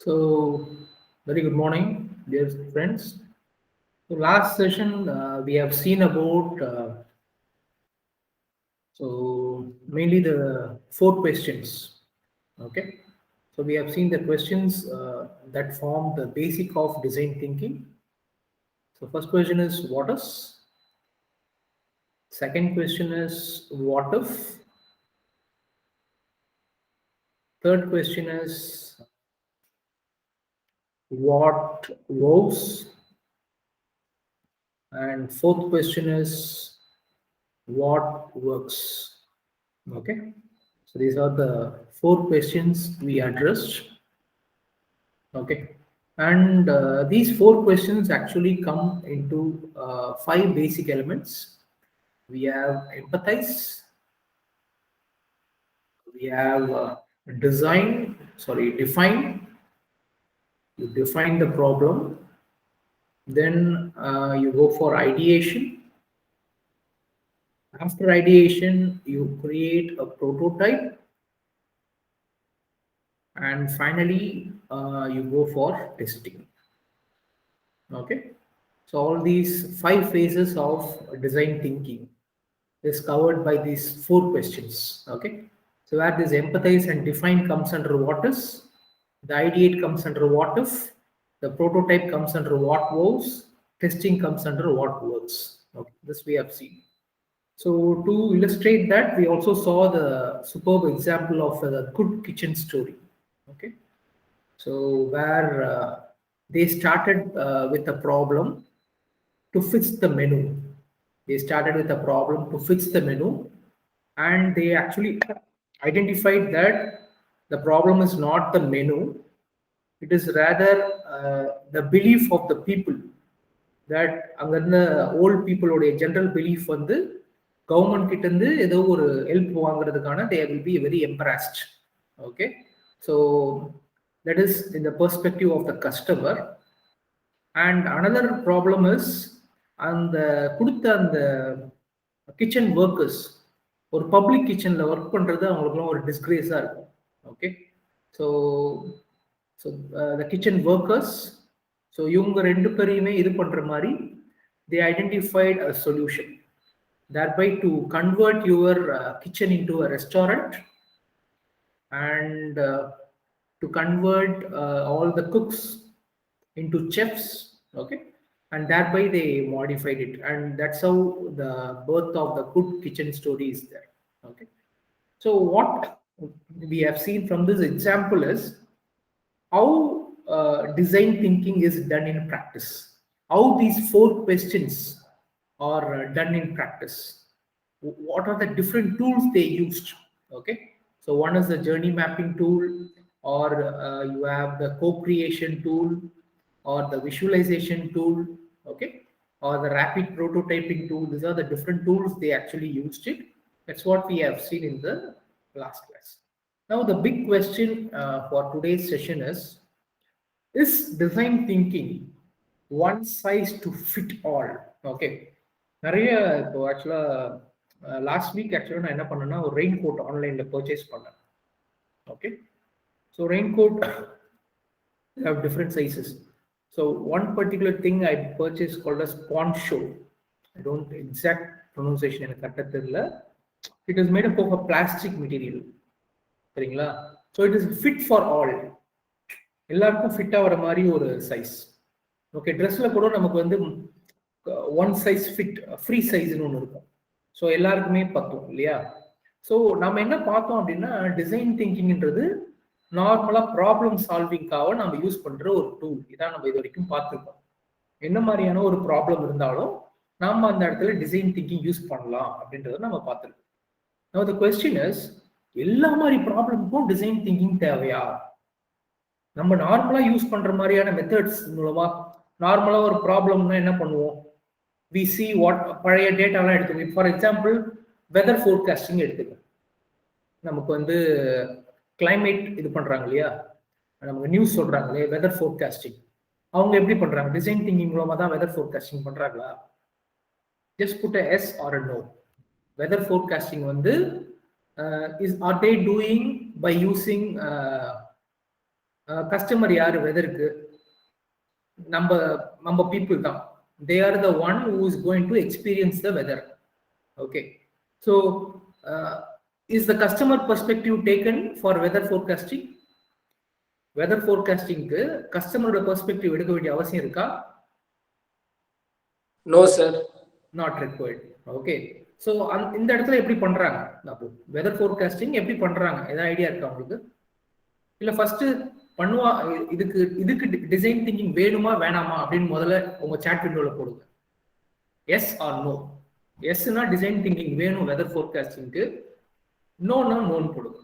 So, very good morning, dear friends. So, last session we have seen about mainly the four questions. Okay, so we have seen the questions that form the basic of design thinking. So, first question is what is. Second question is what if. Third question is what was. And fourth question is what works. Okay, so these are the four questions we addressed. Okay, and these four questions actually come into five basic elements. We have empathize, we have define. You define the problem, then you go for ideation. After ideation, you create a prototype, and finally you go for testing. Okay, so all these five phases of design thinking is covered by these four questions. Okay, so where this empathize and define comes under what is, the ideate comes under what if, the prototype comes under what was, testing comes under what works. Okay, this we have seen. So to illustrate that, we also saw the superb example of a good kitchen story. Okay, so where they started with a problem to fix the menu. They started with a problem to fix the menu, and they actually identified that the problem is not the menu, it is rather the belief of the people, that அங்க இருந்த volt பீப்புளோடைய general belief வந்து government கிட்ட இருந்து ஏதோ ஒரு help வாங்குறதுக்கான they will be very embarrassed. Okay, so that is in the perspective of the customer. And another problem is அந்த கொடுத்த அந்த கிச்சன் ஒர்க்கர்ஸ் ஒரு பப்ளிக் கிச்சன்ல ஒர்க் பண்றது அவங்களுக்குலாம் ஒரு டிஸ்கிரேஸா இருக்கும். Okay, so so the kitchen workers, so இவங்க ரெண்டு பேரையுமே இது பண்ற மாதிரி they identified a solution, thereby to convert your kitchen into a restaurant and to convert all the cooks into chefs. Okay, and thereby they modified it, and that's how the birth of the good kitchen story is there. Okay, so what we have seen from this example is how design thinking is done in practice, how these four questions are done in practice, what are the different tools they used. Okay, so one is the journey mapping tool, or you have the co-creation tool, or the visualization tool. Okay, or the rapid prototyping tool. These are the different tools they actually used it. That's what we have seen in the last class. Now the big question for today's session is design thinking one size to fit all? Okay, நிறைய இப்போ ஆக்சுவலாக last week ஆக்சுவலாக நான் என்ன பண்ணேன்னா ஒரு rain coat ஆன்லைனில் purchase பண்ணேன். Okay, so rain coat have different sizes. So one particular thing I purchased called as poncho. I don't exact pronunciation எனக்கு கரெக்டாக தெரியல. It is made up of a plastic material. சரிங்களா? So it is fit for all. எல்லாருக்கும் fit ஆகிற மாதிரி ஒரு size. Okay, ட்ரெஸ்ஸில் கூட நமக்கு வந்து ஒன் சைஸ் ஃபிட் ஃப்ரீ சைஸ்னு ஒன்று இருக்கும். ஸோ எல்லாருக்குமே பத்தும் இல்லையா? ஸோ நம்ம என்ன பார்த்தோம் அப்படின்னா, டிசைன் திங்கிங்ன்றது நார்மலா ப்ராப்ளம் சால்விங்காக நம்ம யூஸ் பண்ற ஒரு டூல். இதான் நம்ம இது வரைக்கும் பார்த்துருக்கோம். என்ன மாதிரியான ஒரு ப்ராப்ளம் இருந்தாலும் நம்ம அந்த இடத்துல டிசைன் திங்கிங் யூஸ் பண்ணலாம் அப்படின்றத நம்ம பார்த்துருக்கோம். Now the question is, எல்லா மாதிரி ப்ராப்ளமுக்கும் டிசைன் திங்கிங் தேவையா? நம்ம நார்மலா யூஸ் பண்ற மாதிரியான மெத்தட்ஸ் மூலமா நார்மலா ஒரு ப்ராப்ளம்னா என்ன பண்ணுவோம்? we see what பழைய டேட்டாலாம் எடுத்துக்கோங்க. ஃபார் எக்ஸாம்பிள் வெதர் ஃபோர்காஸ்டிங் எடுத்துக்கோங்க. நமக்கு வந்து கிளைமேட் இது பண்றாங்க இல்லையா, நமக்கு நியூஸ் சொல்றாங்க இல்லையா, வெதர் ஃபோர்காஸ்டிங். அவங்க எப்படி பண்றாங்க? டிசைன் திங்கிங் மூலமா தான் வெதர் ஃபோர்காஸ்டிங் பண்றாங்களா? Just put a yes or a no. Weather forecasting வந்து are they doing by using customer யாரு வெதருக்கு? நம்ம நம்ம பீப்புள் தான். They are the one who is going to experience the weather. Okay, so is the customer perspective taken for weather forecasting? வெதர் ஃபோர்காஸ்டிங்க்கு கஸ்டமரோட perspective எடுக்க வேண்டிய அவசியம் இருக்கா? No sir, not required. Okay, so இந்த இடத்துல எப்படி பண்றாங்க? அப்போ வெதர் ஃபோர்காஸ்டிங் எப்படி பண்றாங்க? ஏதாவது ஐடியா இருக்கா உங்களுக்கு? இல்ல ஃபர்ஸ்ட் பண்ணுவா இதுக்கு டிசைன் திங்கிங் வேணுமா வேணாமா அப்படின்னு முதல்ல உங்க சாட் விண்டோல போடுங்க. Yes or no. எஸ்னா டிசைன் திங்கிங் வேணும் வெதர் ஃபோர்காஸ்டிங்க்கு, நோனா நோன்னு போடுங்க.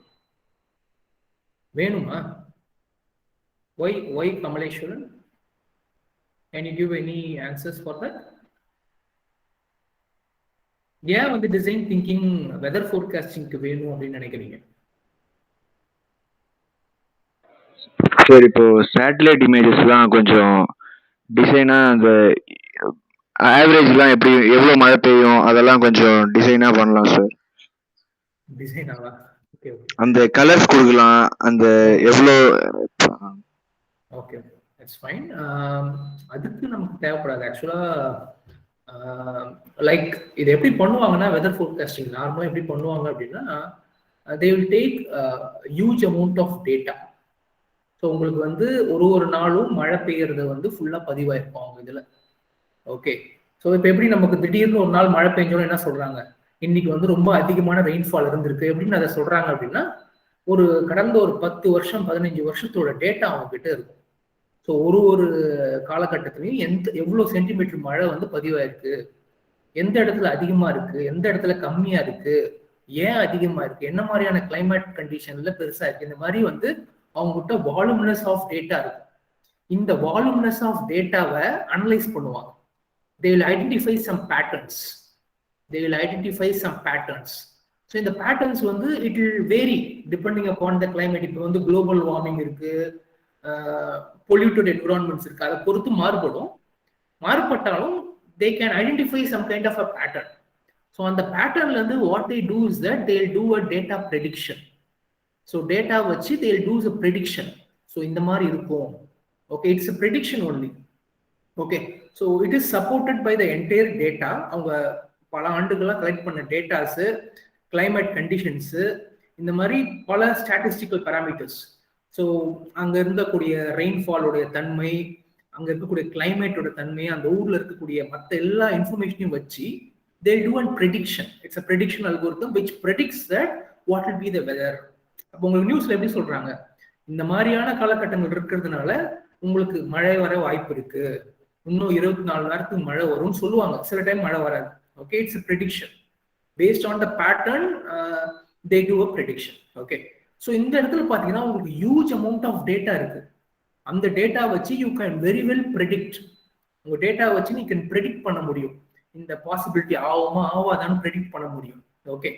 வேணுமா? Why Kamaleswaran? Can you give any answers for that? ஏன் வந்து டிசைன் திங்கிங் வெதர் ஃபோர்காஸ்டிங்க்கு வேணும் அப்படின்னு நினைக்கிறீங்க? சார் இப்போ சேட்டலைட் இமேஜஸ்லாம் கொஞ்சம் டிசைனா அந்த ஆவரேஜ்லாம் எப்படி எவ்வளோ மழை பெய்யும் அதெல்லாம் கொஞ்சம் டிசைனா பண்ணலாம் சார். டிசைனாவா? ஓகே ஓகே, அந்த கலர்ஸ் கொடுக்கலாம், அந்த எவ்வளோ. Okay it's fine. அதுக்கு நமக்கு தேவைப்படாது ஆக்சுவலா. லைக் இது எப்படி பண்ணுவாங்கன்னா வெதர் ஃபோர்காஸ்டிங் நார்மலாக எப்படி பண்ணுவாங்க அப்படின்னா they will take huge amount of data. So உங்களுக்கு வந்து ஒரு நாளும் மழை பெய்யறது வந்து ஃபுல்லாக பதிவாயிருக்கும் அவங்க இதில். ஓகே, ஸோ இப்போ எப்படி நமக்கு திடீர்னு ஒரு நாள் மழை பெஞ்சோன்னு என்ன சொல்றாங்க, இன்னைக்கு வந்து ரொம்ப அதிகமான ரெயின்ஃபால் இருந்திருக்கு அப்படின்னு அதை சொல்றாங்க அப்படின்னா கடந்த ஒரு 10 வருஷம் 15 வருஷத்தோட டேட்டா அவங்க கிட்ட இருக்கும். ஸோ ஒரு காலகட்டத்திலையும் எவ்வளோ சென்டிமீட்டர் மழை வந்து பதிவாயிருக்கு, எந்த இடத்துல அதிகமா இருக்கு, எந்த இடத்துல கம்மியா இருக்கு, ஏன் அதிகமா இருக்கு, என்ன மாதிரியான கிளைமேட் கண்டிஷன்ல பெருசா இருக்கு, இந்த மாதிரி வந்து அவங்க கிட்ட வால்யூமினஸ் ஆஃப் டேட்டா இருக்கு. இந்த வால்யூமினஸ் ஆஃப் டேட்டாவை அனலைஸ் பண்ணுவாங்க. they will identify some patterns. So இந்த patterns வந்து it will vary depending upon the climate. இப்போ வந்து global warming இருக்கு, polluted environments இருக்கு, அதை பொறுத்து மாறுபட்டாலும் they can identify some kind of a pattern. So அந்த பேட்டர்ன்ல இருந்து what they do is that they will do a data prediction. So data வச்சு they will do a prediction. So இந்த மாதிரி இருக்கும். Okay, it's a prediction only. Okay, so it is supported by the entire data. அவங்க பல ஆண்டுகளாக collect பண்ண datas, climate conditions, இந்த மாதிரி பல ஸ்டாட்டிஸ்டிக்கல் பேராமீட்டர்ஸ். ஸோ அங்கே இருக்கக்கூடிய ரெயின்ஃபாலோடைய தன்மை, அங்கே இருக்கக்கூடிய கிளைமேட்டோட தன்மை, அந்த ஊரில் இருக்கக்கூடிய மற்ற எல்லா இன்ஃபர்மேஷனையும் வச்சு they do and prediction. It's a prediction algorithm which predicts that what will be the weather. அப்போ உங்களுக்கு நியூஸ்ல எப்படி சொல்றாங்க, இந்த மாதிரியான காலகட்டங்கள் இருக்கிறதுனால உங்களுக்கு மழை வர வாய்ப்பு இருக்கு, இன்னும் 24 மணி நேரத்துக்கு மழை வரும்னு சொல்லுவாங்க. சில டைம் மழை வராது. Okay, it's prediction based on the pattern. They do a prediction. Okay, so இந்த இடத்துல பார்த்தீங்கன்னா உங்களுக்கு ஹியூஜ் அமௌண்ட் ஆஃப் டேட்டா இருக்கு. அந்த டேட்டா வச்சு you can very well predict. உங்க டேட்டா வச்சு நீ கேன் ப்ரெடிக்ட் பண்ண முடியும், இந்த பாசிபிலிட்டி ஆகுமா ஆகாதான்னு ப்ரெடிக்ட் பண்ண முடியும். ஓகே,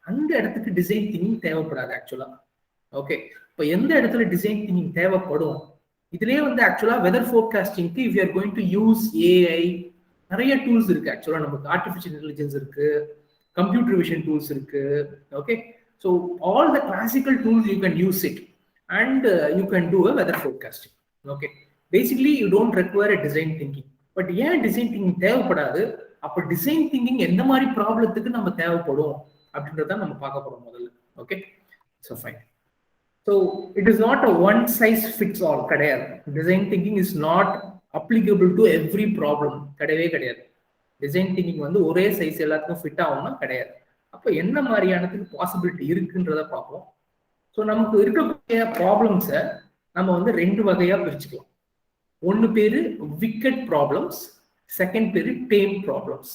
அந்த இடத்துக்கு டிசைன் திங்கிங் தேவைப்படாது ஆக்சுவலா. ஓகே, இப்போ எந்த இடத்துல டிசைன் திங்கிங் தேவைப்படும்? இதுலயே வந்து ஆக்சுவலா வெதர் ஃபோர்காஸ்டிங்க்கு if you are going to use AI, நிறைய டூல்ஸ் இருக்கு ஆக்சுவலா. நமக்கு ஆர்டிஃபிஷியல் இன்டெலிஜென்ஸ் இருக்கு, கம்ப்யூட்டர் விஷன் டூல்ஸ் இருக்கு. Okay, so all the classical tools you can use it and you can do a weather forecasting. Okay, basically you don't require a design thinking. But ஏன் design thinking தேவைப்படாது, அப்போ design thinking எந்த மாதிரி ப்ராப்ளத்துக்கு நம்ம தேவைப்படும் அப்படின்றத நம்ம பார்க்க போறோம் முதல்ல. Okay, so fine. So it is not a one size fits all. கிடையாது. Design thinking is not applicable to every problem. கிடையவே கிடையாது. டிசைன் திங்கிங் வந்து ஒரே சைஸ் எல்லாத்துக்கும் ஃபிட் ஆகும்னா கிடையாது. அப்போ என்ன மாதிரியானதுக்கு பாசிபிலிட்டி இருக்குன்றத பார்ப்போம். ஸோ நமக்கு இருக்கக்கூடிய ப்ராப்ளம்ஸை நம்ம வந்து 2 வகையா பிரிச்சுக்கலாம். ஒன்று பேரு விக்கெட் ப்ராப்ளம்ஸ், செகண்ட் பேரு டேம் ப்ராப்ளம்ஸ்.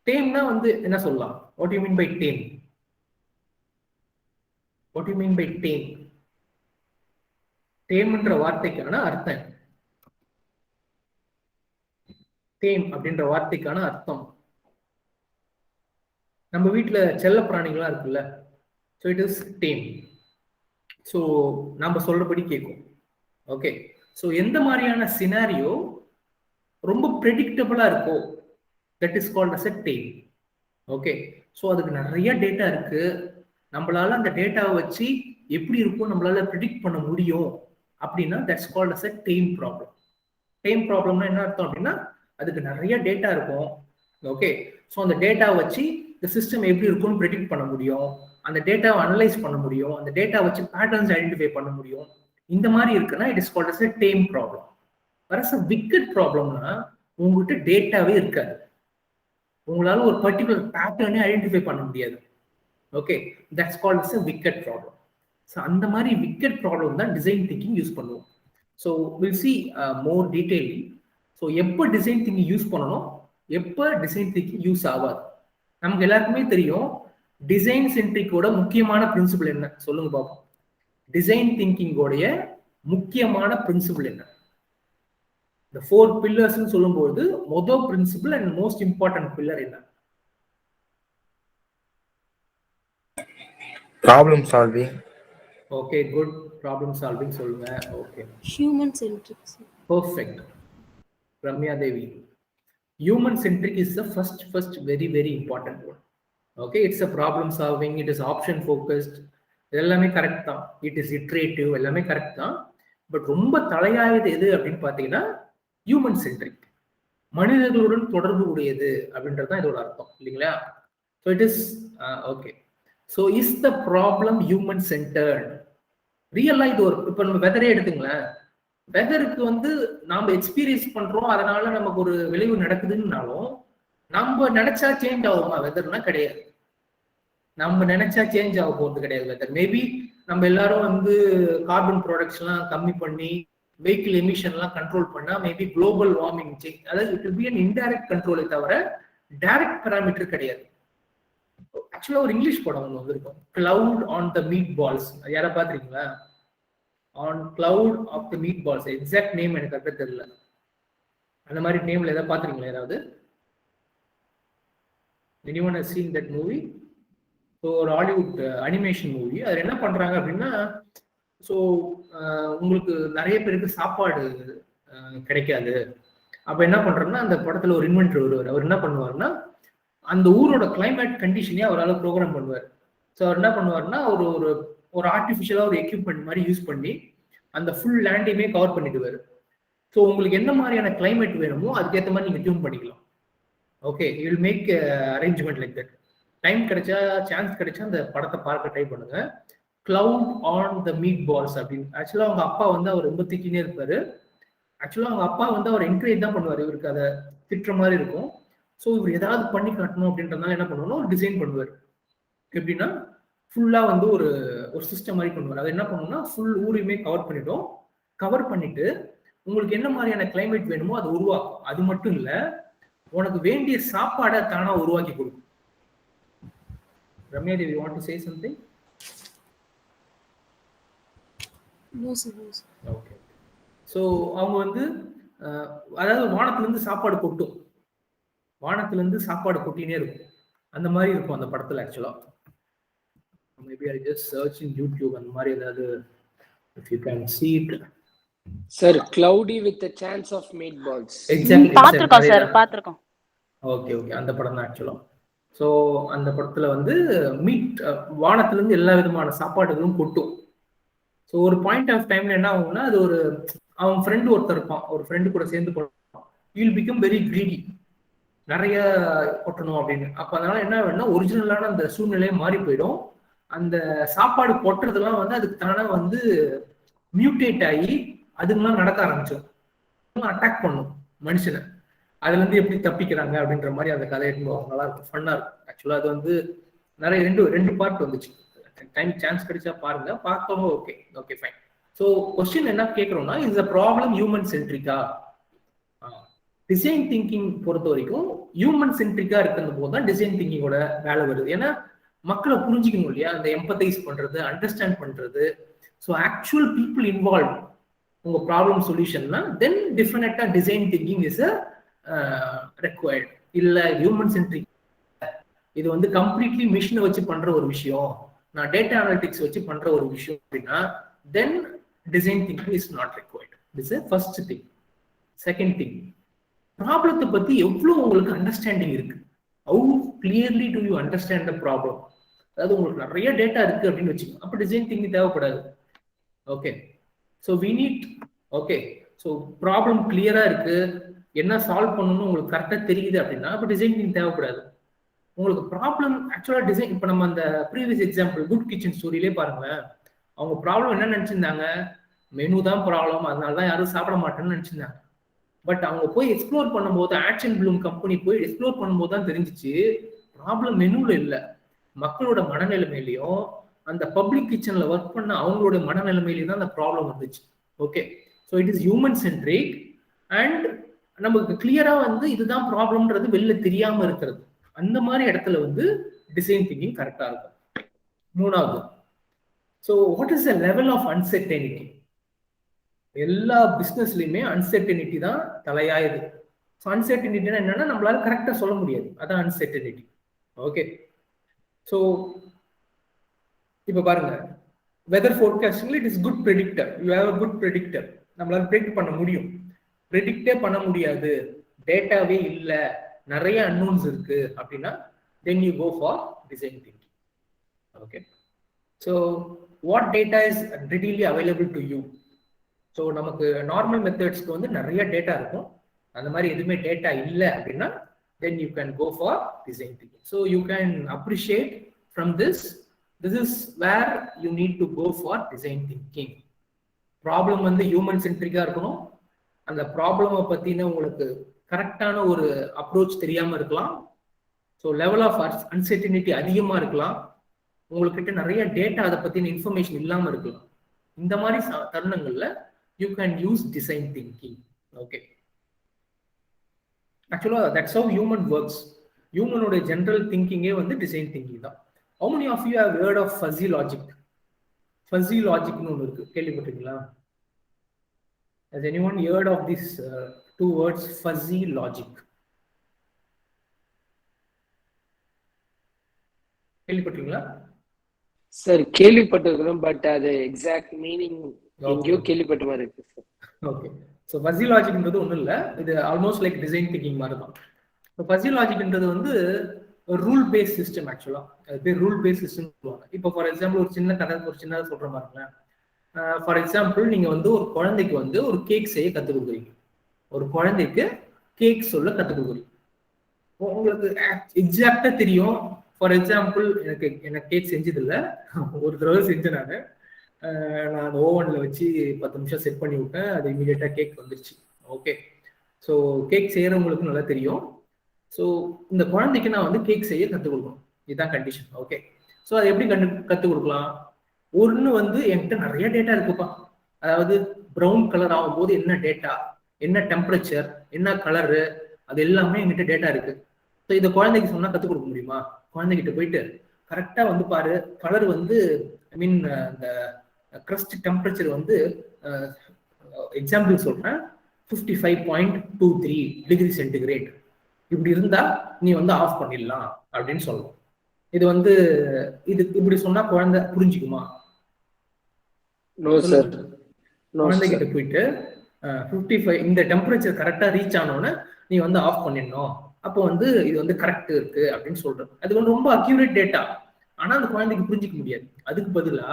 டேம்னா வந்து என்ன சொல்லலாம்? What you mean by tame? What do you mean by tame? Tame என்ற வார்த்தைக்கான அர்த்தம். டேம் அப்படின்ற வார்த்தைக்கான அர்த்தம், நம்ம வீட்டுல செல்ல பிராணிகள்லாம் இருக்குல்ல, so it is tame. So நம்ம சொல்றபடி கேட்கும். ஓகே, ஸோ எந்த மாதிரியான சினாரியோ ரொம்ப ப்ரெடிக்டபிளா இருக்கோ that is called as a tame. Okay, so அதுக்கு நிறைய டேட்டா இருக்கு. நம்மளால அந்த டேட்டாவை வச்சு எப்படி இருக்கும் நம்மளால ப்ரிடிக்ட் பண்ண முடியும் அப்படின்னா that's called as a tame problem. Tame ப்ராப்ளம்னா என்ன அர்த்தம் அப்படின்னா அதுக்கு நிறைய டேட்டா இருக்கும். ஓகே, ஸோ அந்த டேட்டா வச்சு இந்த சிஸ்டம் எப்படி இருக்கும்னு ப்ரெடிக்ட் பண்ண முடியும், அந்த டேட்டாவை அனலைஸ் பண்ண முடியும், அந்த டேட்டா வச்சு பேட்டர்ன்ஸ் ஐடென்டிஃபை பண்ண முடியும். இந்த மாதிரி இருக்குன்னா it is called as a tame problem. Versus a wicked ப்ராப்ளம்னா உங்ககிட்ட டேட்டாவே இருக்காது, உங்களால ஒரு பர்டிகுலர் பேட்டர்னே ஐடென்டிஃபை பண்ண முடியாது. Okay, that's called as a wicked problem. So அந்த மாதிரி விக்கெட் ப்ராப்ளம் தான் டிசைன் திங்கிங் யூஸ் பண்ணுவோம். So will see more detailly. So எப்போ டிசைன் திங்கிங் யூஸ் பண்ணணும், எப்போ டிசைன் திங்கிங் யூஸ் ஆகாது. நமக்கு எல்லாருக்குமே தெரியும் டிசைன் சென்ட்ரிக்கோட முக்கியமான பிரின்சிபல் என்ன, சொல்லுங்க பார்ப்போம். டிசைன் திங்கிங்கோடைய முக்கியமான பிரின்சிபல் என்ன? இந்த 4 pillars சொல்லும்போது மொதல் principle and most important pillar என்ன? Problem solving. Okay, good. Problem solving சொல்லுங்க. Okay, human centric. Perfect. Ramya Devi, human centric is the first very important one. Okay, it's a problem solving, it is option focused, எல்லாமே correct தான். It is iterative, எல்லாமே correct தான். But ரொம்ப தலையாயது எது அப்படின்னு பார்த்தீங்கன்னா human centric, மனிதர்களுடன் தொடர்பு உடையது அப்படின்றது தான் இதோட அர்த்தம், இல்லைங்களா? So it is okay. So is the problem human centred? ரியலா இது ஒரு, இப்போ நம்ம வெதரே எடுத்துங்களேன், வெதருக்கு நாம எக்ஸ்பீரியன்ஸ் பண்றோம், அதனால நமக்கு ஒரு விளைவு நடக்குதுன்னாலும் நம்ம நினைச்சா சேஞ்ச் ஆகுமா? வெதர்னா கிடையாது. நம்ம நினைச்சா சேஞ்ச் ஆக போறது கிடையாது வெதர். மேபி நம்ம எல்லாரும் கார்பன் ப்ராடக்ட்ஸ் எல்லாம் கம்மி பண்ணி வெஹிக்கிள் எமிஷன் எல்லாம் கண்ட்ரோல் பண்ணா மேபி குளோபல் வார்மிங் சேஞ்ச், அதாவது it will be an indirect கண்ட்ரோலை தவிர டைரக்ட் பாராமீட்டர் கிடையாது. ஆக்சுவலா ஒரு இங்கிலீஷ் படம் ஒன்று வந்திருக்கும், cloud on the meet balls. யாரா பாத்துறீங்களா? On cloud of the meet balls. Exact name எனக்கு கரெக்டாக தெரியல. அந்த மாதிரி நேம்ல ஏதாவது பாத்துறீங்களா யாராவது? anyone has seen that movie? So ஒரு ஹாலிவுட் அனிமேஷன் மூவி. அதில் என்ன பண்றாங்க அப்படின்னா, ஸோ உங்களுக்கு நிறைய பேருக்கு சாப்பாடு கிடைக்காது. அப்ப என்ன பண்றோம்னா, அந்த படத்துல ஒரு இன்வென்டர் வருவார். அவர் என்ன பண்ணுவாருன்னா, அந்த ஊரோட கிளைமேட் கண்டிஷனே அவரால் ப்ரோக்ராம் பண்ணுவார். ஸோ அவர் என்ன பண்ணுவாருன்னா, ஒரு ஒரு ஒரு ஆர்டிஃபிஷியலா ஒரு எக்யூப்மெண்ட் மாதிரி யூஸ் பண்ணி அந்த ஃபுல் லேண்டையுமே கவர் பண்ணிடுவாரு. ஸோ உங்களுக்கு என்ன மாதிரியான கிளைமேட் வேணுமோ அதுக்கேற்ற மாதிரி நீங்க டியூன் பண்ணிக்கலாம். Okay, you will make arrangement like that. Time கிடைச்சா, சான்ஸ் கிடைச்சா அந்த படத்தை பார்க்க ட்ரை பண்ணுங்க. Cloud on the meet balls அப்படின்னு. ஆக்சுவலா அவங்க அப்பா அவர் ரொம்ப திட்டினே இருப்பாரு. ஆக்சுவலா அவங்க அப்பா அவர் என்கரேஜ் தான் பண்ணுவார், இவருக்கு அதை திட்டுற மாதிரி இருக்கும். ஸோ இவர் ஏதாவது பண்ணி காட்டணும் அப்படின்றதுனால என்ன பண்ணுவோம்னா ஒரு டிசைன் பண்ணுவார். எப்படின்னா ஃபுல்லா ஒரு ஒரு சிஸ்டம் மாதிரி பண்ணுவார். அதை என்ன பண்ணுவோம்னா ஃபுல் ஊரையுமே கவர் பண்ணிட்டோம். கவர் பண்ணிட்டு உங்களுக்கு என்ன மாதிரியான கிளைமேட் வேணுமோ அதை உருவாக்கும். அது மட்டும் இல்ல, உனக்கு வேண்டிய சாப்பாடை தானா உருவாக்கி கொடுக்கும். Ramya Devi, want to say something? No sir, no sir. Okay. So அவங்க அதாவது வானத்திலிருந்து சாப்பாடு கொட்டும், வானத்திலிருந்து சாப்பாடு கொட்டினே இருக்கும். அந்த மாதிரி இருக்கும் அந்த படத்துல. ஆக்சுவலா maybe I just search in YouTube, அந்த மாதிரி ஏதாவது if you can see it. Sir, cloudy with a chance of meatballs. Exactly. பாத்துறோம் சார், பாத்துறோம். ஓகே ஓகே, அந்த படம் தான் ஆக்சுவலா. ஸோ அந்த படத்துல மீட் வானத்துல இருந்து எல்லா விதமான சாப்பாடுகளும் கொட்டும். ஸோ ஒரு பாயிண்ட் ஆஃப் டைம்ல என்ன ஆகும்னா, அது ஒரு அவன் ஃப்ரெண்டு ஒருத்தர் இருப்பான், ஒரு ஃப்ரெண்டு கூட சேர்ந்து போடுவான். You will become very greedy, நிறைய கொட்டணும் அப்படின்னு. அப்ப அதனால என்ன வேணும்னா ஒரிஜினலான அந்த சூழ்நிலையே மாறி போயிடும். அந்த சாப்பாடு கொட்டுறதெல்லாம் அதுக்கு தானே மியூட்டேட் ஆகி அதுங்கெல்லாம் நடக்க ஆரம்பிச்சிடும், அட்டாக் பண்ணும் மனுஷனை. அதுல இருந்து எப்படி தப்பிக்கிறாங்க அப்படின்ற மாதிரி அந்த கதை எடுத்துவாங்க. நல்லா இருக்கும், ஃபன்னா இருக்கும். ஆக்சுவலா அது நிறைய ரெண்டு பார்ட் வந்துச்சு. டைம் சான்ஸ் கிடைச்சா பாருங்க, பார்த்தவங்க okay okay fine. So question என்ன கேட்குறோம்னா, இஸ் த ப்ராப்ளம் ஹியூமன் சென்ட்ரிக்கா? டிசைன் திங்கிங் பொறுத்த வரைக்கும் ஹியூமன் சென்ட்ரிக்கா இருக்கிற போது தான் டிசைன் திங்கிங்கோட வேலை வருது. ஏன்னா மக்களை புரிஞ்சுக்கணும் இல்லையா, அந்த எம்பத்தைஸ் பண்றது, அண்டர்ஸ்டாண்ட் பண்றது. ஸோ ஆக்சுவல் பீப்புள் இன்வால்வ் உங்க ப்ராப்ளம் சொல்யூஷன்னா தென் டெஃபினட்டா டிசைன் திங்கிங் இஸ் ரெக்வயர்ட். இல்ல ஹியூமன் சென்ட்ரிக் இது கம்ப்ளீட்லி மிஷினை வச்சு பண்ற ஒரு விஷயம், நான் டேட்டா அனாலிட்டிக்ஸ் வச்சு பண்ற ஒரு விஷயம் அப்படின்னா then design thinking is not required. This is first thing. Second thing, ப்ராப்ளத்தை பத்தி எவ்வளவு உங்களுக்கு அண்டர்ஸ்டாண்டிங் இருக்கு. How clearly do you understand the problem? அதாவது உங்களுக்கு நிறைய டேட்டா இருக்கு அப்படின்னு வச்சுக்கோங்க, அப்ப டிசைன் திங்கிங் தேவைப்படாது. Okay, so we need okay. So problem கிளியரா இருக்கு, என்ன சால்வ் பண்ணணும்னு உங்களுக்கு கரெக்டாக தெரியுது அப்படின்னா இப்போ டிசைன் திங்கிங் தேவைப்படாது. உங்களுக்கு ப்ராப்ளம் ஆக்சுவலாக டிசைன், இப்போ நம்ம அந்த ப்ரீவியஸ் எக்ஸாம்பிள் குட் கிச்சன் ஸ்டோரியிலே பாருங்களேன், அவங்க ப்ராப்ளம் என்ன நினச்சிருந்தாங்க, மெனு தான் ப்ராப்ளம், அதனால தான் யாரும் சாப்பிட மாட்டேன்னு நினச்சிருந்தாங்க. பட் அவங்க போய் எக்ஸ்ப்ளோர் பண்ணும்போது, ஆக்ஷன் ப்ளூம் கம்பெனி போய் எக்ஸ்ப்ளோர் பண்ணும்போது தான் தெரிஞ்சிச்சு ப்ராப்ளம் மெனுவில் இல்லை, மக்களோட மனநிலைமையிலையும் அந்த பப்ளிக் கிச்சன்ல ஒர்க் பண்ண அவங்களோட மனநிலைமையிலையும் தான் அந்த ப்ராப்ளம் வந்துச்சு. Okay, so it is human centric and நமக்கு கிளியரா வந்து இதுதான் ப்ராப்ளம்ன்றது வெளில தெரியாம இருக்கிறது. அந்த மாதிரி இடத்துல வந்து டிசைன் திங்கிங் கரெக்டா இருக்கும். மூணாவது, so what is the level of uncertainty? எல்லா பிஸ்னஸ்லையுமே அன்சர்டனிட்டி தான் தலையாயுது. ஸோ அன்சர்டனிட்டினா என்னன்னா நம்மளால கரெக்டாக சொல்ல முடியாது, அதான் அன்சர்டனிட்டி. ஓகே, ஸோ இப்போ பாருங்க, வெதர் ஃபோர்காஸ்டிங்ல it is good predictor, you have a good predictor, நம்மளால ப்ரெடிக்ட் பண்ண முடியும். ப்ரெடிக்டே பண்ண முடியாது, டேட்டாவே இல்லை, நிறைய அன்னோன்ஸ் இருக்கு அப்படின்னா then you go for design thinking. Okay, so what data is readily available to you? So நமக்கு நார்மல் மெத்தட்ஸ்க்கு வந்து நிறைய டேட்டா இருக்கும், அந்த மாதிரி எதுவுமே டேட்டா இல்லை அப்படின்னா then you can go for design thinking. So you can appreciate from this is where you need to go for design thinking. Problem வந்து ஹியூமன் சென்ட்ரிக்கா இருக்கணும், அந்த ப்ராப்ளமை பத்தின உங்களுக்கு கரெக்டான ஒரு அப்ரோச் தெரியாம இருக்கலாம், ஸோ லெவல் ஆஃப் அன்சர்டனிட்டி அதிகமா இருக்கலாம், உங்ககிட்ட நிறைய டேட்டா அதை பத்தின இன்ஃபர்மேஷன் இல்லாம இருக்கலாம். இந்த மாதிரி தருணங்கள்ல you can use design thinking. Okay, actually that's how human works. ஹியூமனோட ஜெனரல் திங்கிங்கே வந்து டிசைன் திங்கிங் தான். How many of you have heard of fuzzy logic? Fuzzy logic னு ஒன்று இருக்கு, கேள்விப்பட்டிருக்கீங்களா? Has anyone heard of these two words, fuzzy logic? கேள்விப்பட்டிருக்கீங்களா? Sir கேள்விப்பட்டிருக்கிறோம், but அது எக்ஸாக்ட் மீனிங் எங்கேயோ கேள்விப்பட்ட மாதிரி இருக்கு சார். ஓகே, ஸோ ஃபஸி லாஜிக்ன்றது ஒன்றும் இல்லை, இது ஆல்மோஸ்ட் லைக் டிசைன் திங்கிங் மாதிரி தான். ஸோ ஃபஸி லாஜிக்ன்றது வந்து ரூல் பேஸ்ட் சிஸ்டம். ஆக்சுவலாக அது பேர் ரூல் பேஸ்ட் சிஸ்டம் சொல்லுவாங்க. இப்போ ஃபார் எக்ஸாம்பிள் ஒரு சின்ன கதை, ஒரு சின்னதாக சொல்கிற மாதிரிங்களேன். ஃபார் எக்ஸாம்பிள் நீங்கள் வந்து ஒரு குழந்தைக்கு வந்து ஒரு கேக் செய்ய கற்றுக் கொடுக்குறீங்க, ஒரு குழந்தைக்கு கேக் சொல்ல கற்றுக் கொடுக்குறீங்க. உங்களுக்கு எக்ஸாக்டாக தெரியும். ஃபார் எக்ஸாம்பிள் எனக்கு கேக் செஞ்சதில்லை, ஒரு தடவை செஞ்சேன் நான் அந்த ஓவனில் வச்சு 10 நிமிஷம் செட் பண்ணி விட்டேன், அது இமீடியட்டாக கேக் வந்துருச்சு. ஓகே, ஸோ கேக் செய்கிறவங்களுக்கு நல்லா தெரியும். ஸோ இந்த குழந்தைக்கு நான் வந்து கேக் செய்ய கற்றுக் கொடுக்கணும், இதுதான் கண்டிஷன். ஓகே, ஸோ அதை எப்படி கற்றுக் கொடுக்கலாம்? ஒன்று வந்து என்கிட்ட நிறைய டேட்டா இருக்குப்பா, அதாவது ப்ரௌன் கலர் ஆகும்போது என்ன டேட்டா, என்ன டெம்பரேச்சர், என்ன கலரு, அது எல்லாமே என்கிட்ட டேட்டா இருக்கு. ஸோ இதை குழந்தைக்கு சொன்னால் கற்றுக் கொடுக்க முடியுமா? குழந்தைகிட்ட போயிட்டு கரெக்டாக வந்து பாரு, கலர் வந்து ஐ மீன் இந்த கிரஸ்ட் டெம்பரேச்சர் வந்து எக்ஸாம்பிள் சொல்றேன் 55.23 டிகிரி சென்டிகிரேட், இப்படி இருந்தா நீ வந்து ஆஃப் பண்ணிடலாம் அப்படின்னு சொல்லணும். இது வந்து இது இப்படி சொன்னா குழந்தை புரிஞ்சுக்குமா? குழந்தைகிட்ட போயிட்டு 55 இந்த டெம்பரேச்சர் கரெக்டா ரீச் ஆனோன்னு நீ வந்து ஆஃப் பண்ணிடணும், அப்போ வந்து இது வந்து கரெக்ட் இருக்கு அப்படின்னு சொல்றது. அது வந்து ரொம்ப அக்யூரேட் டேட்டா, ஆனா அந்த குழந்தைக்கு புரிஞ்சிக்க முடியாது. அதுக்கு பதிலா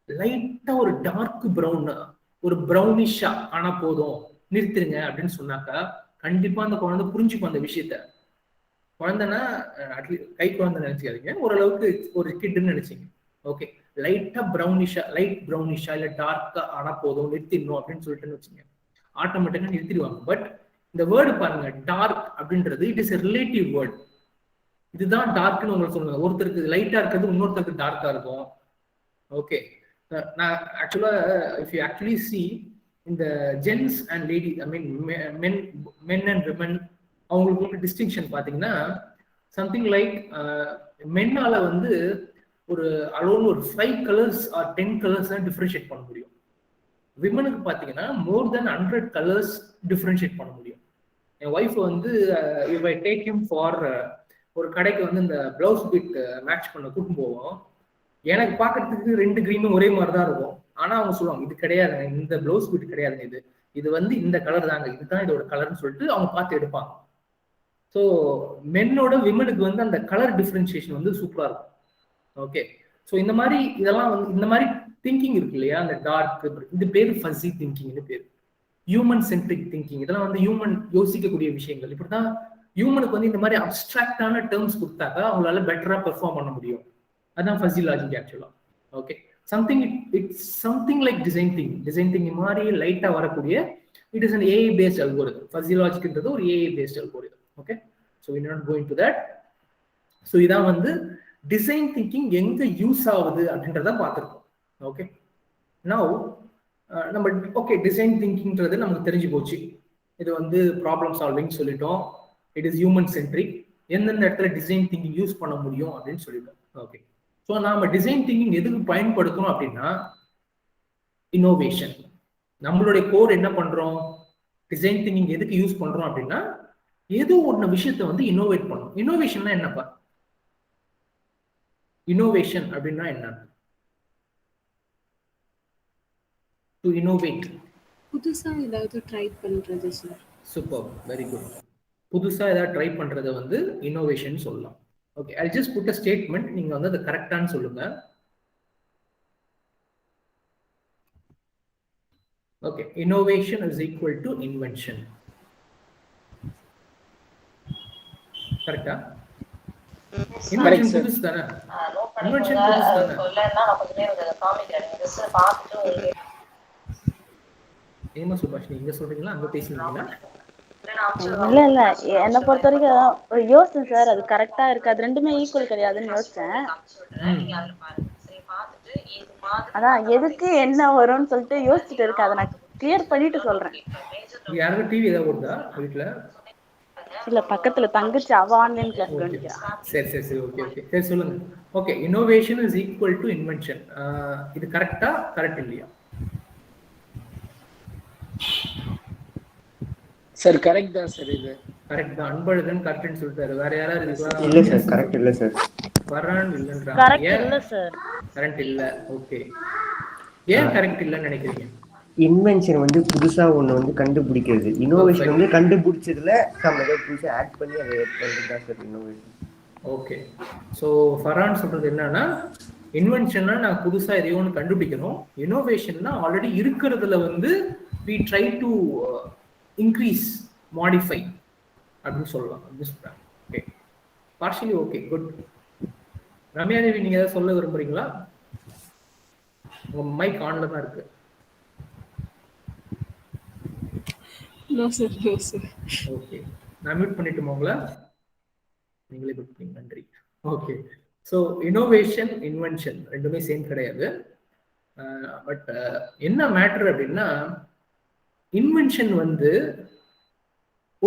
லைட்டா ஒரு டார்க் ப்ரௌன், ஒரு ப்ரௌனிஷா ஆனா போதும் நிறுத்துருங்க அப்படின்னு சொன்னாக்கா கண்டிப்பா அந்த குழந்தை புரிஞ்சுக்கும் அந்த விஷயத்த. குழந்தைன்னா அட்லீஸ்ட் கை குழந்தை நினைச்சுக்காதீங்க, ஓரளவுக்கு ஒரு கிட்னு நினைச்சிங்க. ஓகே, லைட்டா ப்ரௌனிஷா, லைட் ப்ரௌனிஷா இல்ல டார்க்கா ஆனா போதும் நிறுத்திடணும் அப்படின்னு சொல்லிட்டுன்னு வச்சுங்க, ஆட்டோமேட்டிக்கா நிறுத்திடுவாங்க. பட் இந்த வேர்டு பாருங்க, டார்க் அப்படின்றது it is a relative word. இதுதான் டார்க்னு உங்களுக்கு சொல்லுங்க. ஒருத்தருக்கு லைட்டா இருக்கிறது இன்னொருத்தருக்கு டார்க்கா இருக்கும். ஓகே, நான் ஆக்சுவலா இஃப் யூ ஆக்சுவலி சி இந்த gents and lady, I mean men and women, அவங்களுக்கு டிஸ்டிங்ஷன் பார்த்தீங்கன்னா சம்திங் லைக் மென்னால வந்து ஒரு அலோன் ஒரு 5 கலர்ஸ் ஆர் 10 கலர்ஸ் தான் டிஃபரன்ஷியேட் பண்ண முடியும். விமனுக்கு பார்த்தீங்கன்னா மோர் தென் 100 கலர்ஸ் டிஃபரன்ஷியேட் பண்ண முடியும். என் ஒய்ஃப் வந்து if I take him for ஒரு கடைக்கு வந்து இந்த பிளவுஸ் பிட் மேட்ச் பண்ண கூட்டிட்டு போவோம், எனக்கு பார்க்கறதுக்கு 2 கிரீனும் ஒரே மாதிரி தான் இருக்கும். ஆனா அவங்க சொல்லுவாங்க இது கிடையாது, இந்த பிளவுஸ் பிட் கிடையாது, இது வந்து இந்த கலர் தாங்க, இதுதான் இதோட கலர்னு சொல்லிட்டு அவங்க பார்த்து எடுப்பாங்க. ஸோ மென்னோட விமனுக்கு வந்து அந்த கலர் டிஃபரன்சியேஷன் வந்து சூப்பரா இருக்கும். ஓகே, ஸோ இந்த மாதிரி இதெல்லாம் வந்து இந்த மாதிரி திங்கிங் இருக்கு இல்லையா, அந்த டார்க், இது பேரு ஃபஸி திங்கிங்னு பேரு. ஹியூமன் சென்ட்ரிக் திங்கிங், இதெல்லாம் வந்து ஹியூமன் யோசிக்கக்கூடிய விஷயங்கள். இப்படிதான் ஹியூமனுக்கு வந்து இந்த மாதிரி அப்டிராக்டான டேர்ம்ஸ் கொடுத்தாக்கா அவங்களால பெட்டரா பெர்ஃபார்ம் பண்ண முடியும். அதுதான் fuzzy logic actually. Okay, something it's something like design thinking மாதிரி லைட்டா வரக்கூடிய, இட் இஸ் an AI based algorithm. Fuzzy லாஜிக்ன்றது ஒரு AI based algorithm. Okay, so we not going to that. So இதான் வந்து டிசைன் திங்கிங் எங்க யூஸ் ஆகுது அப்படின்றத பார்த்துருக்கோம். ஓகே, நவ் நம்ம ஓகே டிசைன் திங்கிங்ன்றது நமக்கு தெரிஞ்சு போச்சு. இது வந்து ப்ராப்ளம் சால்விங் சொல்லிட்டோம். It is human centric. எந்தெந்த இடத்துல டிசைன் திங்கிங் யூஸ் பண்ண முடியும் அப்படின்னு சொல்லிட்டோம். ஓகே, ஸோ நாம டிசைன் திங்கிங் எதுக்கு பயன்படுத்தணும் அப்படின்னா இன்னோவேஷன். நம்மளுடைய கோர் என்ன பண்றோம், டிசைன் திங்கிங் எதுக்கு யூஸ் பண்றோம் அப்படின்னா ஏதோ ஒன்று விஷயத்தை வந்து இன்னோவேட் பண்ணணும். இன்னோவேஷன்னா என்னப்பா? இன்னோவேஷன் அப்படின்னா என்ன? டு இன்னோவேட், புதுசா ஏதாவது ட்ரை பண்றது சார். Super, very good. புதுசா ஏதாவது ட்ரை பண்றதை வந்து இன்னோவேஷன் சொல்லலாம். Okay, I just put a statement, நீங்க வந்து அது கரெக்டான்னு சொல்லுங்க. Okay, innovation is equal to invention. கரெக்டா? இன்வென்ஷன் புதுசு தானே? இன்வென்ஷன் புதுசு தானே? ஏமா சுபாஷ், நீங்க சொல்றீங்களா அங்க பேசுறீங்களா? இல்ல என்னை பொறுத்த வரைக்கும் யோசிச்சேன் சார், அது கரெக்டா இருக்கு, அது ரெண்டுமே ஈக்குவல் கிடையாதுன்னு யோசிச்சேன். அதான் எதுக்கு என்ன வரும்னு சொல்லிட்டு யோசிச்சுட்டு இருக்கு, அதை நான் கிளியர் பண்ணிட்டு சொல்றேன். யாருக்கு டிவி ஏதாவது ஓடுதா வீட்டுல? இல்ல, பக்கத்துல தங்கச்சி, அவ ஆன்லைன் கிளாஸ் கவனிக்கிறா. சரி ஓகே சரி சொல்லுங்க. Okay, innovation is equal to invention. இது கரெக்டா, கரெக்ட் இல்லையா? சார் கரெக்ட் தான் சார், இது கரெக்ட் தான். அன்பழகன் கரெக்ட்னு சொல்லிட்டாரு. வேற யாராவது இருக்கா? இல்ல சார், கரெக்ட் இல்ல சார். வரான் இல்லன்றாங்க. கரெக்ட் இல்ல சார். கரெக்ட் இல்ல. ஓகே, ஏன் கரெக்ட் இல்லன்னு நினைக்கிறீங்க? இன்வென்ஷன் வந்து புதுசா ஒண்ணு வந்து கண்டுபிடிக்கிறது, இன்னோவேஷன் வந்து கண்டுபிடிச்சதுல நம்ம ஏதோ புதுசா ஆட் பண்ணி அதை பண்றதுதான் sir innovation. Okay, so Farhan சொல்றது என்னன்னா, இன்வென்ஷன்னா நான் புதுசா எதையோ ஒன்று கண்டுபிடிக்கணும். இன்னோவேஷன்னா ஆல்ரெடி இருக்கிறதுல வந்து we try to increase, modify அப்படின்னு சொல்லலாம் அப்படின்னு சொல்றாங்க. Okay, partially okay, good. Ramya Devi, நீங்க ஏதாவது சொல்ல விரும்புறீங்களா? உங்க மைக் ஆன்ல தான் இருக்கு. No sir, no sir. Okay, நான் மியூட் பண்ணிட்டுமா உங்களை? நீங்களே மியூட் பண்ணீங்க, நன்றி. ஓகே, ஸோ இன்னோவேஷன் இன்வென்ஷன் ரெண்டுமே சேம் கிடையாது. பட் என்ன மேட்டர் அப்படின்னா, இன்வென்ஷன் வந்து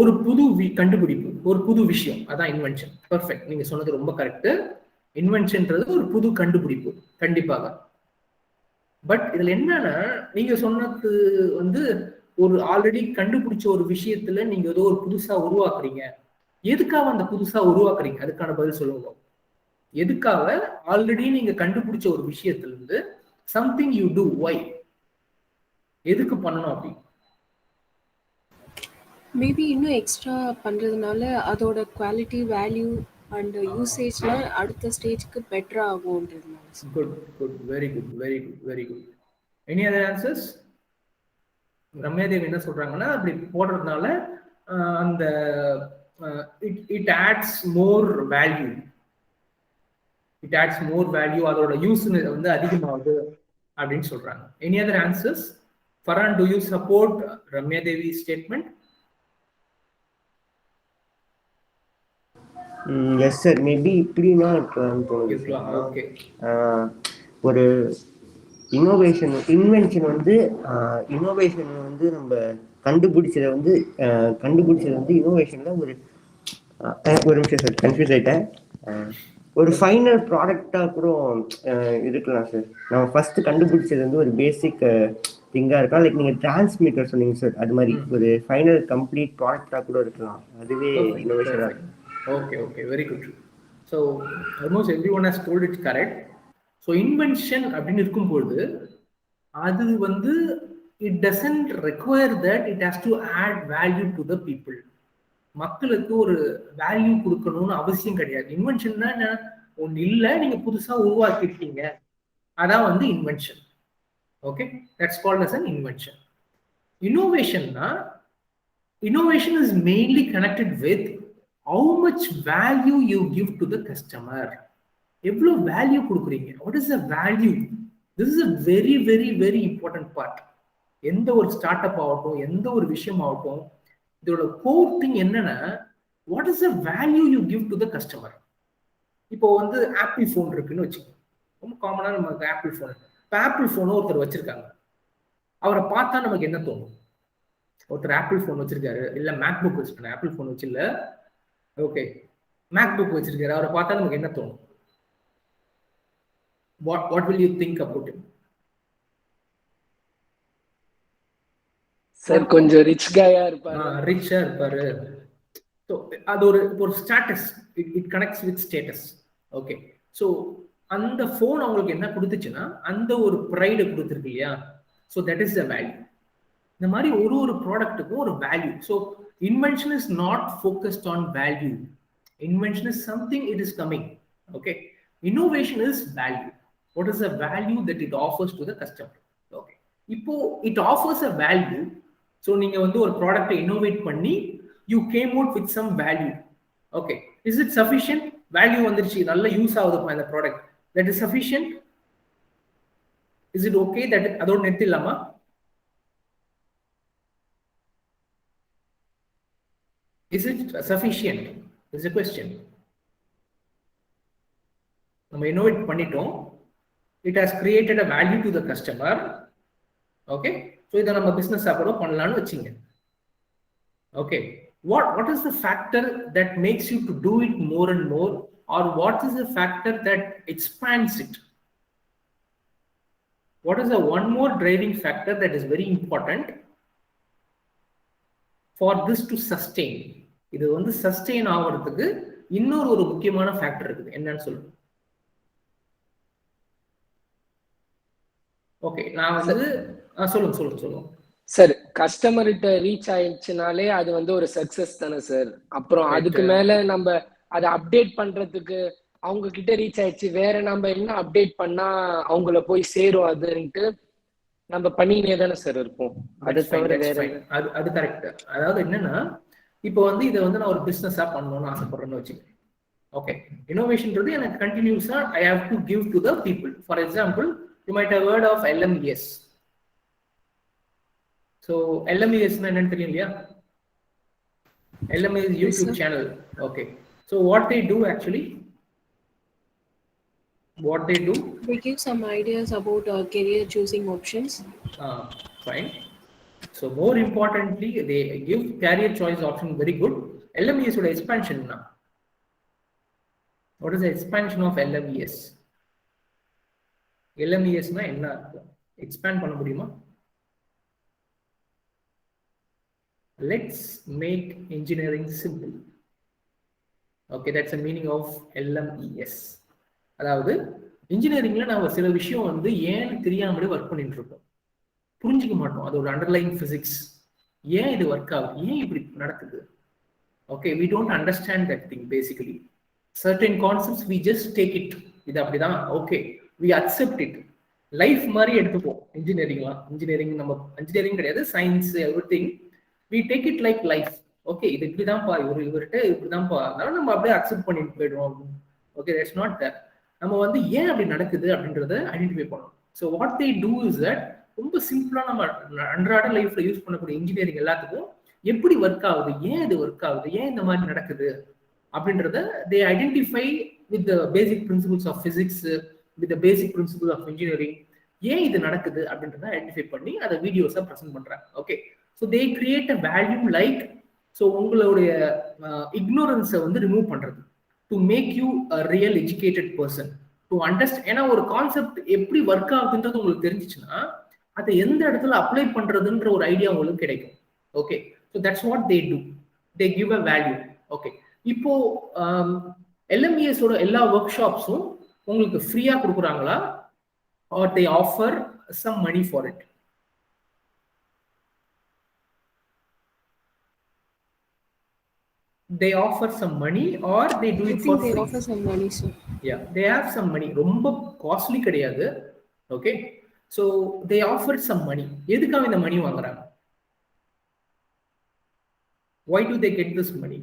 ஒரு புது கண்டுபிடிப்பு, ஒரு புது விஷயம், அதான் இன்வென்ஷன். பெர்ஃபெக்ட், நீங்க சொன்னது ரொம்ப கரெக்ட். இன்வென்ஷன்ன்றது ஒரு புது கண்டுபிடிப்பு கண்டிப்பாக. பட் இதுல என்னன்னா, நீங்க சொன்னது வந்து ஒரு ஆல்ரெடி கண்டுபிடிச்ச ஒரு விஷயத்துல நீங்க ஏதோ ஒரு புதுசா உருவாக்குறீங்க. எதுக்காக அந்த புதுசா உருவாக்குறீங்க? அதுக்கான பதில் சொல்லுங்க. எதுக்காக ஆல்ரெடி நீங்க கண்டுபிடிச்ச ஒரு விஷயத்துல இருந்து சம்திங் யூ டூ, வை, எதுக்கு பண்ணணும் அப்படி? மேபி இன்னும் எக்ஸ்ட்ரா பண்றதுனால அதோட குவாலிட்டி, வேல்யூ அண்ட் யூசேஜ்ல அடுத்த ஸ்டேஜ்க்கு பெட்டரா ஆகும்ன்றதுனால. Good, very good. Any other answers? Ramya Devi என்ன சொல்றாங்கன்னா, அப்படி போடுறதுனால அந்த இட் ஆட்ஸ் மோர் வேல்யூ, அதோட யூஸ் வந்து அதிகமாகுது அப்படின்னு சொல்றாங்க. Any other answers? Farhan, do you support Ramya Devi statement? Yes sir, maybe இப்படின்னா தோணுது. ஓகே, ஒரு இன்வென்ஷன் வந்து நம்ம கண்டுபிடிச்சதை வந்து இன்னோவேஷன்ல ஒரு நிமிஷம் சார், கன்ஃபியூஸ் ஆயிட்டேன். ஒரு ஃபைனல் ப்ராடக்டா கூட இருக்கலாம் சார். நம்ம ஃபர்ஸ்ட் கண்டுபிடிச்சது வந்து ஒரு பேசிக் திங்கா இருக்கலாம். லைக் நீங்க டிரான்ஸ்மிட்டர் சொன்னீங்க சார், அது மாதிரி ஒரு ஃபைனல் கம்ப்ளீட் ப்ராடக்டா கூட இருக்கலாம். அதுவே இன்னோவேஷனா இருக்கும். Okay, very good. So almost everyone has told it correct. So invention அப்படின்னு இருக்கும்போது அது வந்து it doesn't require that it has to add value to the people. மக்களுக்கு ஒரு வேல்யூ கொடுக்கணும்னு அவசியம் கிடையாது. இன்வென்ஷன்னா ஒன்னு இல்லை, நீங்க புதுசா உருவாக்கிட்டீங்க, அதான் வந்து invention. Okay, that's called as an invention. Innovation is mainly connected with how much value you give to the customer. எவ்வளோ வேல்யூ கொடுக்குறீங்க, what is the value? This is a very very very important part. எந்த ஒரு start up ஆகட்டும், எந்த ஒரு விஷயம் ஆகட்டும், இதோட கோர் திங் என்னன்னா, what is the value you give to the customer. இப்போ வந்து ஆப்பிள் ஃபோன் இருக்குன்னு வச்சுக்கோங்க, ரொம்ப காமனாக நமக்கு ஆப்பிள் ஃபோன். இப்போ ஆப்பிள் ஃபோனை ஒருத்தர் வச்சிருக்காங்க, அவரை பார்த்தா நமக்கு என்ன தோணும்? ஒருத்தர் ஆப்பிள் ஃபோன் வச்சிருக்காரு, இல்லை மேக் புக் வச்சிருக்காரு, ஆப்பிள் ஃபோன் வச்சு இல்லை, ஓகே மேக் புக் வச்சிருக்காரு, அவரை பார்த்தா நமக்கு என்ன தோணும்? What will you think about him? Sir கொஞ்சம் ரிச் காயா இருப்பாரு. ரிச்சா இருப்பாரு. ஸோ அது ஒரு status, it connects with status. Okay, so அந்த ஃபோன் அவங்களுக்கு என்ன கொடுத்துச்சுன்னா அந்த ஒரு ப்ரைடு கொடுத்துருக்கு இல்லையா? So that is the value. இந்த மாதிரி ஒரு ப்ராடக்ட்டுக்கும் ஒரு value. So invention is not focused on value. Invention is something, it is coming. Okay, innovation is value. What is the value that it offers to the customer? Okay, இப்போ it offers a value. So நீங்க வந்து ஒரு ப்ராடக்ட்டை innovate பண்ணி you came out with some value. Okay, is it sufficient? Value வந்துருச்சு, நல்ல use ஆகுதுப்பா இந்த product, that is sufficient? Is it okay that அதோட நிறுத்திடலாமா? Is it sufficient is the question. நம்ம இன்னோவேட் பண்ணிட்டோம், it has created a value to the customer. Okay, so இதை நம்ம business கூட பண்ணலாம்னு வச்சுங்க. Okay, what is the factor that makes you to do it more and more, or what is the factor that expands it? What is the one more driving factor that is very important for this to sustain? இது வந்து sustain ஆகிறதுக்கு இன்னொரு முக்கியமான factor இருக்குது, என்னன்னு சொல்லுங்க. Okay, நான் வந்து சொல்லுங்க சார். கஸ்டமர்கிட்ட ரீச் ஆயிடுச்சுனாலே அது வந்து ஒரு சக்சஸ் தானே சார். அப்புறம் அதுக்கு மேல நம்ம அதை அப்டேட் பண்றதுக்கு அவங்க கிட்ட ரீச் ஆயிடுச்சு, வேற நம்ம என்ன அப்டேட் பண்ணா அவங்கள போய் சேரும் அதுன்ட்டு நம்ம பண்ணினே தானே சார் இருப்போம். அது தவிர வேற அது கரெக்ட். அதாவது என்னன்னா, இப்போ வந்து இதை வந்து நான் ஒரு பிசினஸா பண்ணணும்னு ஆசைப்படுறேன்னு வச்சுக்கேன். ஓகே, இன்னோவேஷன்ன்றது எனக்கு கண்டினியூஸா I have to give to the people. For example, you might have heard of LMES. So LMES na enna theriyum liya? LMES YouTube channel. Okay, so what they do actually, they give some ideas about career choosing options. Fine. So more importantly, they give career choice option, very good. LMES oda expansion na, what is the expansion of LMES? LMES na enna expand பண்ண முடியுமா? Let's make engineering simple. Okay, that's the meaning of LMES. அதாவது இன்ஜினியரிங்ல நம்ம சில விஷயம் வந்து ஏன்னு தெரியாமலே work பண்ணிட்டு இருப்போம், புரிஞ்சுக்க மாட்டோம் அதோட அண்டர்லைன் பிசிக்ஸ், ஏன் இது ஒர்க் ஆகுது, ஏன் இப்படி நடக்குது. Okay, we don't understand that thing basically. Certain concepts we just take it, இது அப்படிதான், okay we accept it. Life மாதிரி எடுத்துப்போம் இன்ஜினியரிங்லாம். நம்ம இன்ஜினியரிங் கிடையாது, science, everything we take it like life. Okay, இது இப்படிதான்ப்பா, இவர்கிட்ட இப்படிதான்ப்பா, அதனால நம்ம அப்படியே அக்செப்ட் பண்ணிட்டு போயிடுவோம். Okay, that's not that. நம்ம வந்து ஏன் அப்படி நடக்குது அப்படின்றத ஐடென்டிஃபை பண்ணணும். So what they do is that, ரொம்ப சிம்பிளா நம்ம அன்றாட லைஃப்ல யூஸ் பண்ணக்கூடிய இன்ஜினியரிங் எல்லாத்துக்கும் எப்படி ஒர்க் ஆகுது, ஏன் இது ஒர்க் ஆகுது, ஏன் இந்த மாதிரி நடக்குது அப்படின்றத they identify with the basic principles of physics, with the basic principle of engineering. ஏன் இது நடக்குது அப்படின்றத ஐடென்டிஃபை பண்ணி அதை வீடியோஸா ப்ரெசென்ட் பண்றாங்க. Okay, so they create a value like, so உங்களுடைய இக்னோரன்ஸை வந்து ரிமூவ் பண்றது, to make you a real educated person, to understand. ஏன்னா ஒரு கான்செப்ட் எப்படி ஒர்க் ஆகுதுன்றது உங்களுக்கு தெரிஞ்சிச்சுன்னா அதை எந்த இடத்துல அப்ளை பண்றதுன்ற ஒரு ஐடியா உங்களுக்கு கிடைக்கும். Okay, so that's what they do, they give a value. Okay, இப்போ எல்எம்இஎஸோட எல்லா ஒர்க் ஷாப்ஸும் உங்களுக்கு ஃப்ரீயா கொடுக்குறாங்களா, or they offer some money for it? They offer some money or they do it for free? They offer some money, sir. Yeah, they have some money. ரொம்ப costly கிடையாது. Okay, So they offered some money. எதுக்காக இந்த மணி வாங்குறாங்க? Why do they get this money?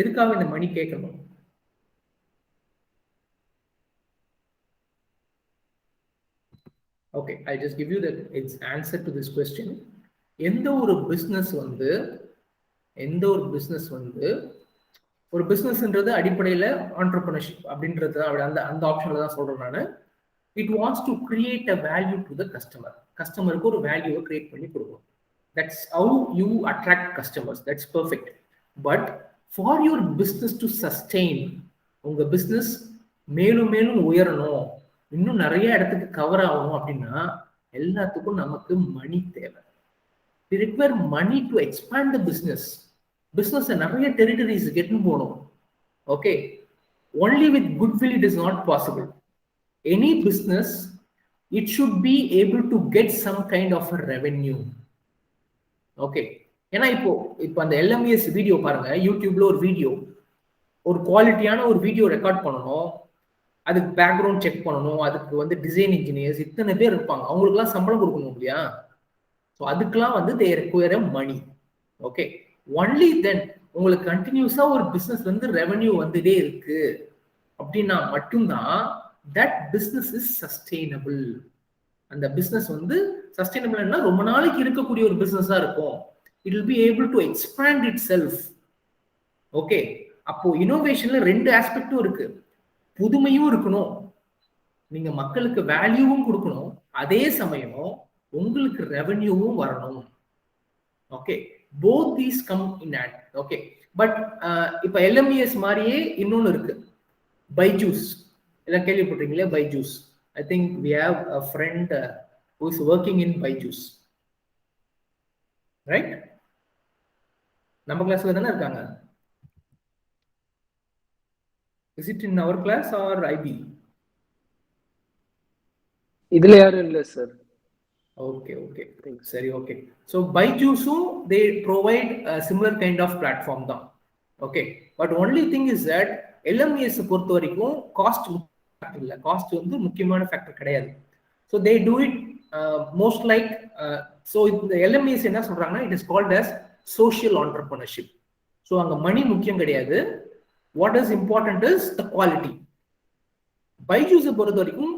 எதுக்காக இந்த மணி கேட்கணும்? Okay, I'll just give you the answer to this question. எந்த ஒரு பிசினஸ் வந்து ஒரு பிசினஸ்ன்றது அடிப்படையில் ஆண்டர்பிரினர்ஷிப் அப்படின்றது அந்த ஆப்ஷன்ல தான் சொல்றேன் நான். It wants to create a value to the கஸ்டமருக்கு ஒரு வேல்யூவை கிரியேட் பண்ணி கொடுக்கும். That's how you attract customers. That's perfect. But for your business to sustain, உங்க பிஸ்னஸ் மேலும் மேலும் உயரணும், இன்னும் நிறைய இடத்துக்கு கவர் ஆகணும் அப்படின்னா எல்லாத்துக்கும் நமக்கு மணி தேவை. We require money to expand the business. Business நிறைய டெரிட்டரிஸ் கெட்டு போகணும். Okay, only with goodwill it is not possible. Any business, it should be able to get some kind of a revenue. Okay, ஏன்னா இப்போ அந்த LMES video பாருங்க, யூடியூப்ல ஒரு video, ஒரு குவாலிட்டியான ஒரு வீடியோ ரெக்கார்ட் பண்ணணும், அதுக்கு பேக்ரவுண்ட் செக் பண்ணணும், அதுக்கு வந்து டிசைன் இன்ஜினியர்ஸ் இத்தனை பேர் இருப்பாங்க, அவங்களுக்குலாம் சம்பளம் கொடுக்கணும் இல்லையா? ஸோ அதுக்கெல்லாம் வந்து they require money. Okay, only then உங்களுக்கு கண்டினியூஸா ஒரு பிசினஸ் வந்து ரெவன்யூ வந்துட்டே இருக்கு அப்படின்னா மட்டும்தான் தட் பிசினஸ் இஸ் சஸ்டெயினபிள். அந்த பிசினஸ் வந்து சஸ்டெயினபிள்னா ரொம்ப நாளைக்கு இருக்கக்கூடிய ஒரு பிசினஸா இருக்கும். It will B able to expand it self. Okay, அப்போ இனோவேஷன்ல ரெண்டு ஆஸ்பெக்டும் இருக்கு. புதுமையும் இருக்கணும், நீங்க மக்களுக்கு வேல்யூவும் கொடுக்கணும், அதே சமயம் உங்களுக்கு ரெவன்யூவும் வரணும். Okay, both these come in act. Okay, but இப்ப எல்எம்இஎஸ் மாதிரியே இன்னொன்னு இருக்கு, பைஜூஸ். எல்லாம் கேள்விப்பட்டிருக்கீங்களா? Byju's. I think we have a friend who is working in Byju's, right? நம்ம கிளாஸ்ல தானே இருக்காங்க. Is it in our class or IB? இதுல யாரும் இல்ல சார். Okay, சரி, okay. So Byju'sum they provide a similar kind of platform தான். Okay, but only thing is that LMS பொறுத்த வரைக்கும் காஸ்ட் இல்ல, காஸ்ட் வந்து முக்கியமான ஃபேக்டர் கிடையாது. So they do it most like so இந்த LMS என்ன சொல்றாங்கன்னா, it is called as social entrepreneurship. So அங்க மணி முக்கியம் கிடையாது. What is important is the quality. Byju's பொறுத்த வரைக்கும்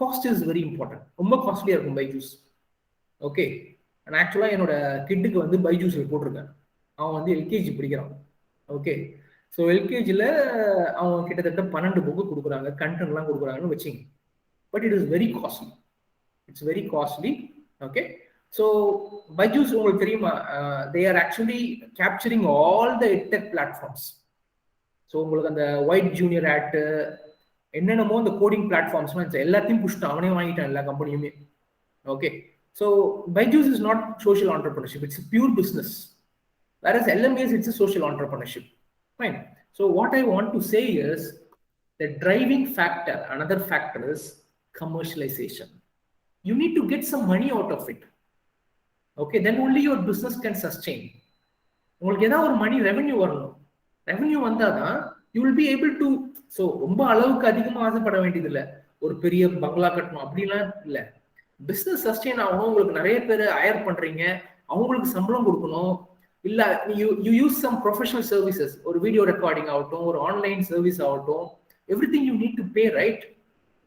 காஸ்ட் இஸ் வெரி இம்பார்ட்டன்ட். ரொம்ப காஸ்ட்லியா இருக்கும் பைஜூஸ். ஓகே, நான் ஆக்சுவலா என்னோட கிட்டுக்கு வந்து பைஜூஸ்ல போட்டிருக்கேன். அவன் வந்து எல்கேஜி படிக்கிறான். ஓகே, ஸோ எல்கேஜியில் அவன் கிட்டத்தட்ட 12 புக்கு கொடுக்குறாங்க, கண்டென்ட்லாம் கொடுக்குறாங்கன்னு வச்சிங்க. But it is very costly. It's very costly. Okay, so Byju's உங்களுக்கு தெரியுமா, they are actually capturing all the edtech platforms. So உங்களுக்கு அந்த ஒயிட் ஜூனியர் ஆக்ட் என்னென்னமோ இந்த கோடிங் பிளாட்ஃபார்ம்ஸ்லாம் எல்லாத்தையும் புஷ்டான், அவனே வாங்கிட்டான் எல்லா கம்பெனியுமே. Okay, so Byju's is not social entrepreneurship, it's a pure business, whereas LMS it's a social entrepreneurship. Fine. So what I want to say is the driving factor, another factor is commercialization. You need to get some money out of it. Okay, then only your business can sustain. உங்களுக்கு ஏதாவது ஒரு மணி revenue வரணும். Revenue வந்தாதான் you will be able to. So ரொம்ப அளவுக்கு அதிகமாக ஆசைப்பட வேண்டியது இல்லை, ஒரு பெரிய பங்களா கட்டணும் அப்படிலாம் இல்லை. பிஸ்னஸ் சஸ்டெயின் ஆகணும், உங்களுக்கு நிறைய பேர் ஹயர் பண்றீங்க, அவங்களுக்கு சம்பளம் கொடுக்கணும், இல்லை you use some professional services, ஒரு வீடியோ ரெக்கார்டிங் ஆகட்டும், ஒரு ஆன்லைன் சர்வீஸ் ஆகட்டும், everything you need to pay, right?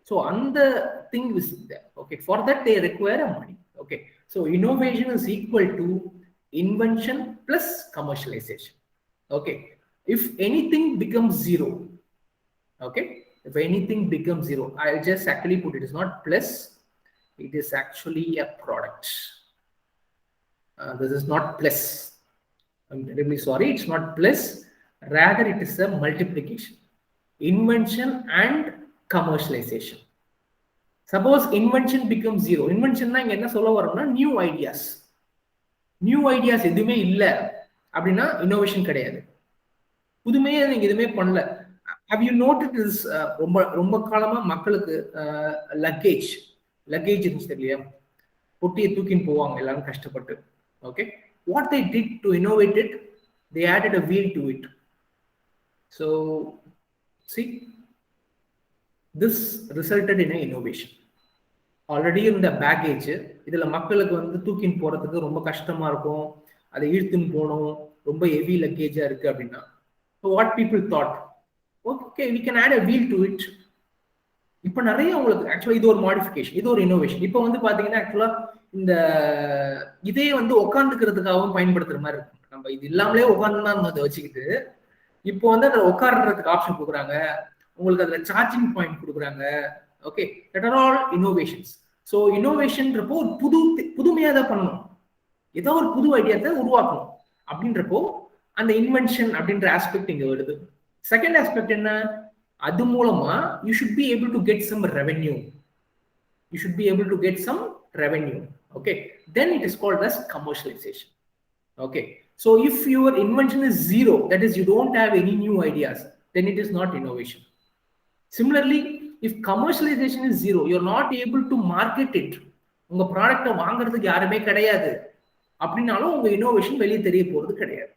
So அந்த thing is there. Okay, for that they require a money. Okay, so innovation is equal to invention plus commercialization. Okay, if anything becomes zero, okay, if anything becomes zero, I'll just actually put it is not plus, it is actually a product. This is not plus, I'm really sorry, it's not plus, rather it is a multiplication, invention and commercialization. Suppose invention becomes zero, invention na enna solla varumna new ideas edume illa அப்படின்னா innovation கிடையாது. புதுமையே நீங்க எதுவுமே பண்ணல. Have you noted this? ரொம்ப ரொம்ப காலமா மக்களுக்கு luggage இருந்துச்சு இல்லையா, பொட்டியை தூக்கின்னு போவாங்க எல்லாரும் கஷ்டப்பட்டு. Okay, what they did to innovate it, they added a wheel to it. So see, this resulted in an innovation. Already இந்த பேக்கேஜ் இதில் மக்களுக்கு வந்து தூக்கின்னு போகிறதுக்கு ரொம்ப கஷ்டமாக இருக்கும், அதை இழுத்துன்னு போகணும், ரொம்ப ஹெவி லக்கேஜாக இருக்குது அப்படின்னா, so what people thought, okay we can add a wheel to it. இப்போ நிறைய உங்களுக்கு ஆக்சுவலாக இது ஒரு மாடிஃபிகேஷன், இது ஒரு இன்னோவேஷன். இப்போ வந்து பார்த்தீங்கன்னா ஆக்சுவலாக இந்த இதே வந்து உட்காந்துக்கிறதுக்காகவும் பயன்படுத்துகிற மாதிரி இருக்கும். நம்ம இது இல்லாமலே உட்காந்து தான் அதை வச்சுக்கிட்டு இப்போ வந்து அதில் உட்காடுறதுக்கு ஆப்ஷன் கொடுக்குறாங்க, உங்களுக்கு அதில் சார்ஜிங் பாயிண்ட் கொடுக்குறாங்க. Okay, that are all innovations. So இன்னோவேஷன்றப்போ ஒரு புதுமையாக தான் பண்ணணும், ஏதோ ஒரு புது ஐடியாத்தை உருவாக்கணும் அப்படின்றப்போ அந்த இன்வென்ஷன் அப்படின்ற ஆஸ்பெக்ட் இங்கே வருது. செகண்ட் ஆஸ்பெக்ட் என்ன, அது மூலமா you should be able to get some revenue. You should be able to get some revenue. Okay, then it is called as commercialisation. Okay, so if your invention is zero, that is you don't have any new ideas, then it is not innovation. Similarly, if commercialization is zero, you're not able to market it, உங்க ப்ராடக்ட்டை வாங்குறதுக்கு யாருமே கிடையாது அப்படின்னாலும் உங்க innovation வெளியே தெரிய போறது கிடையாது.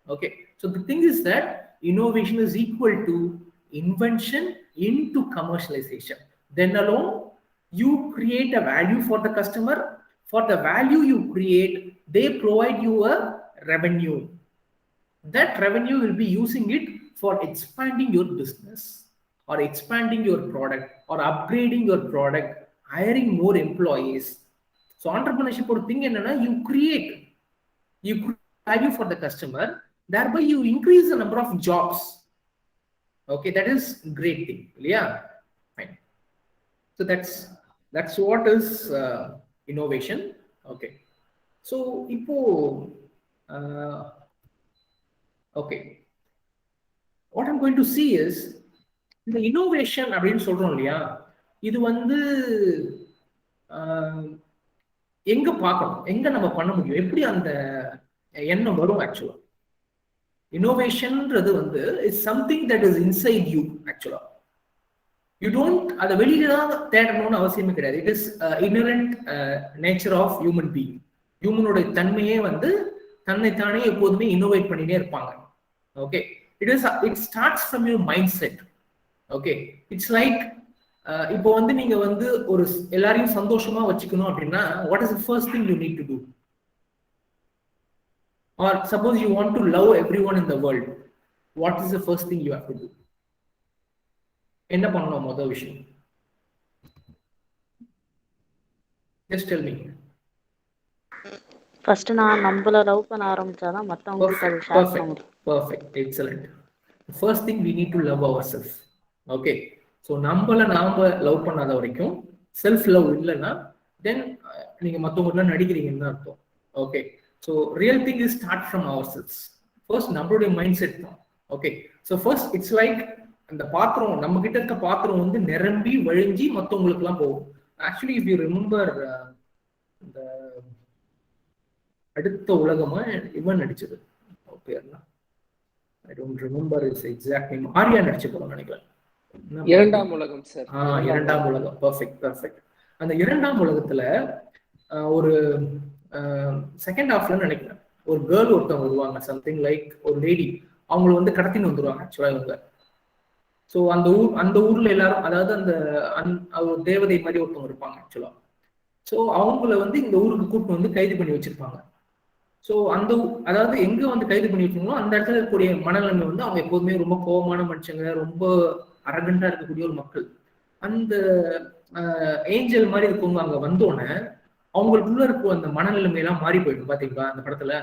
Okay, so the thing is that innovation is equal to invention into commercialization. Then alone you create a value for the customer. For the value you create, they provide you a revenue. That revenue will be using it for expanding your business or expanding your product or upgrading your product, hiring more employees. So entrepreneurship or thing enna, you create value for the customer, thereby you increase the number of jobs. Okay, that is great thing. Yeah, fine. So that's what is innovation. Okay, so ipo okay, what I'm going to see is the innovation அப்படின்னு சொல்றோம் இல்லையா, இது வந்து எங்க பார்க்கணும், எங்க நம்ம பண்ண முடியும், எப்படி அந்த எண்ணம் வரும். ஆக்சுவலா இன்னோவேஷன்ன்றது வந்து it's something that is inside you. Actually you don't அதை வெளியில தான் தேடணும்னு அவசியமே கிடையாது. It is inherent nature of human being. ஹியூமனோட தன்மையே வந்து தன்னைத்தானே எப்போதுமே இன்னோவேட் பண்ணிட்டே இருப்பாங்க. Okay, it starts from your mindset. Okay, it's like இப்போ வந்து நீங்க வந்து ஒரு எல்லாரையும் சந்தோஷமா வச்சுக்கணும் அப்படின்னா what is the first thing you need to do? Or suppose you want to love every one in the world, what is the first thing you have to do? என்ன பண்ணணும் முதல் விஷயம்? Just tell me. ஃபர்ஸ்ட் நான் நம்மள love பண்ண ஆரம்பிச்சாதான் மத்தவங்களுக்கு அது share பண்ண முடியும். Perfect, excellent. First thing we need to love ourselves. Okay, so நம்மள நாம லவ் பண்ணாத வரைக்கும், செல்ஃப் லவ் இல்லைன்னா தென் நீங்க மற்றவங்கலாம் நடிக்கிறீங்கன்னு அர்த்தம். Okay, so real thing is start from our selves. First நம்மளுடைய மைண்ட் செட் தான். Okay, so first it's like அந்த பாத்திரம், நம்ம கிட்ட இருக்க பாத்திரம் வந்து நிரம்பி வழிஞ்சி மற்றவங்களுக்குலாம் போகும். ஆக்சுவலி இஃப் யூ ரிமெம்பர் இந்த அடுத்த உலகமா இவன் நடிச்சது பேர்னா I don't remember his exact name. Arya நடிச்ச படம் நினைக்கிறேன். இரண்டாம் உலகம் சார். இரண்டாம் உலகம். பெர்ஃபெக்ட். அந்த இரண்டாம் உலகத்துல ஒரு செகண்ட் ஹாஃப்ல நினைக்கிறேன் ஒரு கேர்ள் ஒருத்தவங்க வருவாங்க, சம்திங் லைக் ஒரு லேடி, அவங்கள வந்து கடத்தின்னு வந்துருவாங்க ஆக்சுவலா இவங்க. ஸோ அந்த ஊர்ல எல்லாரும், அதாவது அந்த தேவதை மாதிரி ஒருத்தவங்க இருப்பாங்க ஆக்சுவலா. ஸோ அவங்கள வந்து இந்த ஊருக்கு கூப்பிட்டு வந்து கைது பண்ணி வச்சிருப்பாங்க. ஸோ அதாவது எங்க வந்து கைது பண்ணி வச்சிருக்கோங்களோ அந்த இடத்துல இருக்கக்கூடிய மனநிலைமை வந்து அவங்க எப்போதுமே ரொம்ப கோபமான மனுஷங்க, ரொம்ப அரகண்டா இருக்கக்கூடிய ஒரு மக்கள். அந்த ஏஞ்சல் மாதிரி இருக்கவங்க அங்க வந்தோடனே அவங்களுக்குள்ள இருக்க அந்த மனநிலைமையெல்லாம் மாறி போயிடும் பாத்தீங்களா அந்த படத்துல.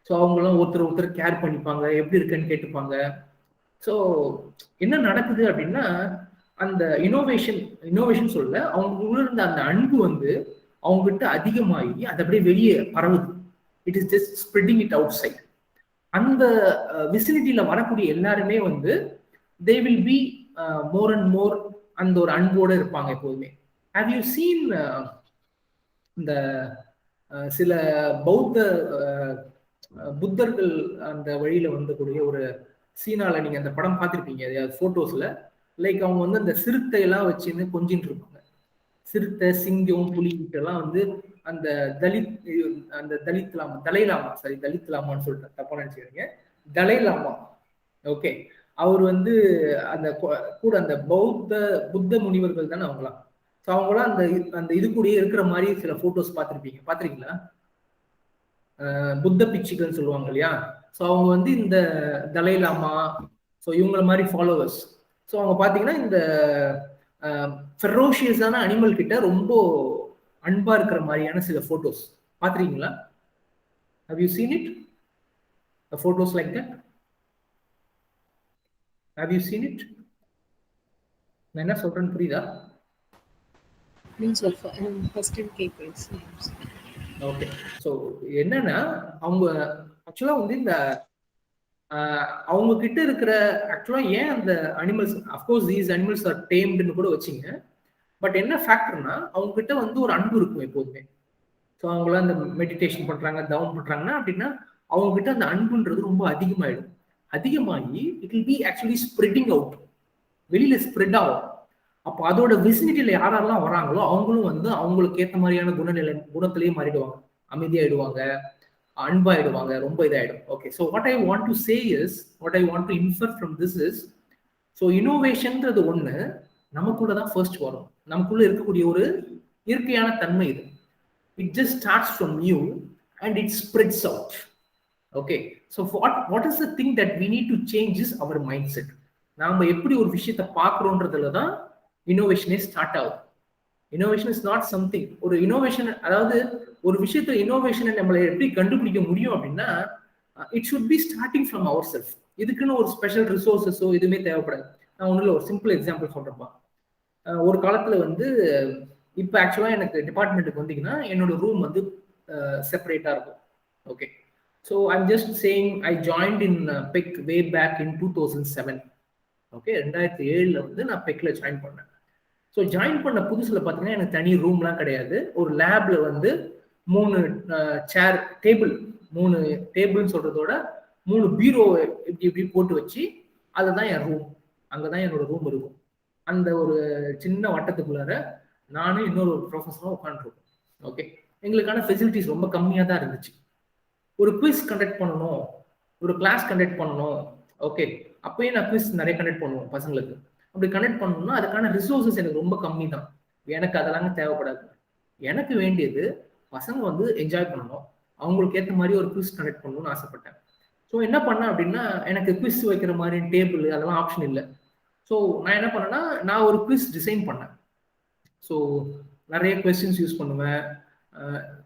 ஸோ அவங்களாம் ஒருத்தர் கேர் பண்ணிப்பாங்க, எப்படி இருக்குன்னு கேட்டுப்பாங்க. ஸோ என்ன நடக்குது அப்படின்னா அந்த இன்னோவேஷன் சொல்ல அவங்களுக்குள்ள இருந்த அந்த அன்பு வந்து அவங்ககிட்ட அதிகமாகி அது அப்படியே வெளியே பரவுது. It is just spreading it outside. அந்த விசினிட்டியில வரக்கூடிய எல்லாருமே வந்து they will be more and more அந்த ஒரு அன்போட இருப்பாங்க எப்போதுமே. ஹேவ் யூ சீன் இந்த சில பௌத்த புத்தர்கள் அந்த வழியில வந்தக்கூடிய ஒரு சீனால நீங்க அந்த படம் பார்த்துருப்பீங்க போட்டோஸ்ல. லைக் அவங்க வந்து அந்த சிறுத்தை எல்லாம் வச்சுன்னு கொஞ்சின்னு இருப்பாங்க. சிறுத்தை, சிங்கம், புலி கிட்டெல்லாம் வந்து அந்த தலித் லாமா, தலை லாமான்னு சொல்லிட்டு தப்பா நினைச்சுக்கிறீங்க, தலை லாமா. ஓகே, அவர் வந்து அந்த கூட அந்த புத்த முனிவர்கள் தானே அவங்களாம். ஸோ அவங்களாம் அந்த இது கூடயே இருக்கிற மாதிரி சில போட்டோஸ் பார்த்துருக்கீங்களா? புத்த பிச்சுகள்னு சொல்லுவாங்க இல்லையா? ஸோ அவங்க வந்து இந்த தலைலாமா, ஸோ இவங்கள மாதிரி ஃபாலோவர்ஸ். ஸோ அவங்க பார்த்தீங்கன்னா இந்த ஃபெரோஷியஸான அனிமல் கிட்ட ரொம்ப அன்பா இருக்கிற மாதிரியான சில போட்டோஸ் பார்த்துருக்கீங்களா? Have you seen it? The photos like that? Have you seen it? நான் என்ன சொல்றேன்னு புரியுதா? ஃபர்ஸ்ட் டைம் கேட்குறேன். ஓகே. ஸோ என்னன்னா அவங்க ஆக்சுவலா வந்து இந்த அவங்க கிட்ட இருக்கிற ஆக்சுவலா ஏன் அந்த animals, of course these animals are டேம்டுன்னு கூட வச்சிங்க. பட் என்ன ஃபேக்டர்னா அவங்க கிட்ட வந்து ஒரு அன்பு இருக்கும் எப்போதுமே. ஸோ அவங்களாம் இந்த மெடிடேஷன் பண்றாங்க, தவம் பண்றாங்கன்னா அப்படின்னா அவங்க கிட்ட அந்த அன்புன்றது ரொம்ப அதிகமாயிடும். அதிகமாகி it will B actually spreading out, வெளியில ஸ்ப்ரெட் ஆகும். அப்போ அதோட விசினிட்டியில யாரெல்லாம் வராங்களோ அவங்களும் வந்து அவங்களுக்கு ஏற்ற மாதிரியான குணத்திலேயே மாறிடுவாங்க, அமைதியாயிடுவாங்க, அன்பாயிடுவாங்க, ரொம்ப இதாயிடும். Okay, so what I want to say is, what I want to infer from this is, so இனோவேஷன்ன்றது ஒன்று நமக்குள்ளதான் ஃபர்ஸ்ட் வரும். நமக்குள்ள இருக்கக்கூடிய ஒரு இயற்கையான தன்மை இது. It just starts from you and it spreads out. Okay, so what is the thing that we need to change is our mindset. நாம எப்படி ஒரு விஷயத்தை பார்க்குறோன்றதுல தான் இனோவேஷனே ஸ்டார்ட் ஆகும். இனோவேஷன் இஸ் நாட் சம்திங், ஒரு இனோவேஷன், அதாவது ஒரு விஷயத்தை இனோவேஷனை நம்மளை எப்படி கண்டுபிடிக்க முடியும் அப்படின்னா it should be starting from our self. இதுக்குன்னு ஒரு ஸ்பெஷல் ரிசோர்ஸஸோ எதுவுமே தேவைப்படாது. நான் ஒன்றும் ஒரு சிம்பிள் எக்ஸாம்பிள் சொல்றேன்ப்பா. ஒரு காலத்துல வந்து இப்போ ஆக்சுவலாக எனக்கு டிபார்ட்மெண்ட்டுக்கு வந்தீங்கன்னா என்னோட ரூம் வந்து செப்பரேட்டாக இருக்கும். Okay, so I'm just saying I joined in PEC way back in 2007. Okay, 2007 வந்து நான் பெக்கில் ஜாயின் பண்ணேன். ஸோ ஜாயின் பண்ண புதுசில் பார்த்தீங்கன்னா எனக்கு தனி ரூம்லாம் கிடையாது. ஒரு லேப்ல வந்து 3 சேர் டேபிள், 3 டேபிள்னு சொல்றதோட 3 பீரோ இப்படி போட்டு வச்சு அதுதான் என் ரூம். அங்கே தான் என்னோட ரூம் இருக்கும். அந்த ஒரு சின்ன வட்டத்துக்குள்ளார நானும் இன்னொரு ப்ரொஃபஸரும் உட்காந்துருக்கோம். ஓகே, எங்களுக்கான ஃபெசிலிட்டிஸ் ரொம்ப கம்மியாக தான் இருந்துச்சு. ஒரு குவிஸ் கண்டக்ட் பண்ணணும், ஒரு கிளாஸ் கண்டக்ட் பண்ணணும். ஓகே, அப்பயே நான் குவிஸ் நிறைய கண்டக்ட் பண்ணுவோம் பசங்களுக்கு. அப்படி கண்டக்ட் பண்ணணும்னா அதுக்கான ரிசோர்ஸஸ் எனக்கு ரொம்ப கம்மி தான். எனக்கு அதெல்லாம் தேவைப்படாது. எனக்கு வேண்டியது பசங்க வந்து என்ஜாய் பண்ணணும், அவங்களுக்கு ஏற்ற மாதிரி ஒரு குவிஸ் கண்டக்ட் பண்ணணும்னு ஆசைப்பட்டேன். ஸோ என்ன பண்ணேன் அப்படின்னா எனக்கு குவிஸ் வைக்கிற மாதிரி டேபிள் அதெல்லாம் ஆப்ஷன் இல்லை. ஸோ நான் என்ன பண்ணேன்னா நான் ஒரு குவிஸ் டிசைன் பண்ணேன். ஸோ நிறைய கொஸ்டின்ஸ் யூஸ் பண்ணுவேன்,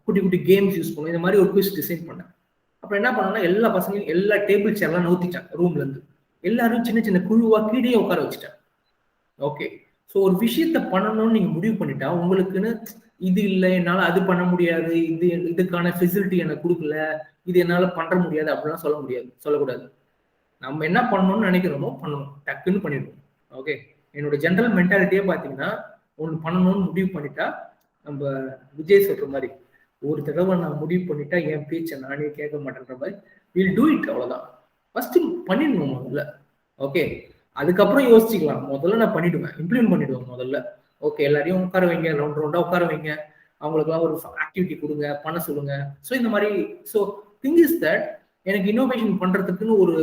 குட்டி குட்டி கேம்ஸ் யூஸ் பண்ணுவேன். இந்த மாதிரி ஒரு குவிஸ் டிசைன் பண்ணேன். அப்புறம் என்ன பண்ணேன்னா எல்லா பசங்களையும் எல்லா டேபிள் சேர்லாம் நவுத்திட்டேன் ரூம்ல இருந்து. எல்லாரும் சின்ன சின்ன குழுவா கீழே உட்கார வச்சுட்டேன். ஓகே, ஸோ ஒரு விஷயத்த பண்ணணும்னு நீங்க முடிவு பண்ணிட்டா உங்களுக்குன்னு இது இல்லை, என்னால் அது பண்ண முடியாது, இதுக்கான ஃபெசிலிட்டி எனக்கு கொடுக்கல, இது என்னால் பண்ண முடியாது அப்படிலாம் சொல்லக்கூடாது. நம்ம என்ன பண்ணணும்னு நினைக்கிறோமோ பண்ணணும், டக்குன்னு பண்ணிடுவோம். ஓகே, என்னோட ஜென்ரல் மென்டாலிட்டியே பார்த்தீங்கன்னா ஒன்று பண்ணணும்னு முடிவு பண்ணிட்டா, நம்ம விஜய் சொல்ற மாதிரி ஒரு தடவை நான் முடிவு பண்ணிட்டா என் பேச்சை நானே கேட்க மாட்டேன்ற மாதிரி வில் டூ இட். அவ்வளோதான், ஃபர்ஸ்ட் பண்ணிடணும் முதல்ல. ஓகே, அதுக்கப்புறம் யோசிச்சுக்கலாம். முதல்ல நான் பண்ணிடுவேன், இம்ப்ளிமெண்ட் பண்ணிடுவேன் முதல்ல. ஓகே, எல்லாரையும் உட்கார வைங்க, ரவுண்டா உட்கார வைங்க, அவங்களுக்குலாம் ஒரு ஆக்டிவிட்டி கொடுங்க, பண்ண சொல்லுங்க. ஸோ இந்த மாதிரி ஸோ திங் இஸ் தட் எனக்கு இன்னோவேஷன் பண்றதுக்குன்னு ஒரு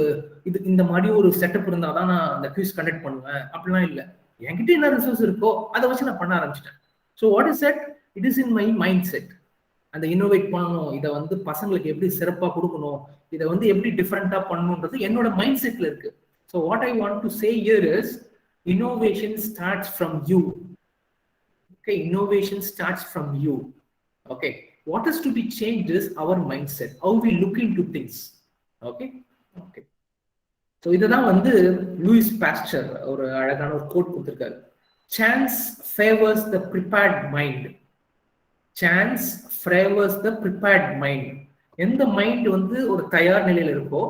இந்த மாதிரி ஒரு செட்டப் இருந்தால் தான் நான் அந்த குவிஸ் கண்டக்ட் பண்ணுவேன் அப்படிலாம் இல்லை. என்கிட்ட என்ன ரிசோர்ஸ் இருக்கோ அதை வச்சு நான் பண்ண ஆரம்பிச்சிட்டேன். So what is set, it is in my mind set. அந்த இன்னோவேட் பண்ணணும், இதை வந்து பசங்களுக்கு எப்படி சிறப்பாக கொடுக்கணும், இதை வந்து எப்படி டிஃப்ரெண்டா பண்ணணுன்றது என்னோட மைண்ட் செட்ல இருக்கு. So what I want to say here is innovation starts from you. Okay, innovation starts from you. Okay, what is to be changed is our mindset, how we look into things. Okay. So இதுதான் வந்து Louis Pasteur ஒரு அழகான ஒரு code கொடுத்திருக்காரு. Chance favours த prepared mind. Chance favours த prepared mind. எந்த mind வந்து ஒரு தயார் நிலையில இருக்கோ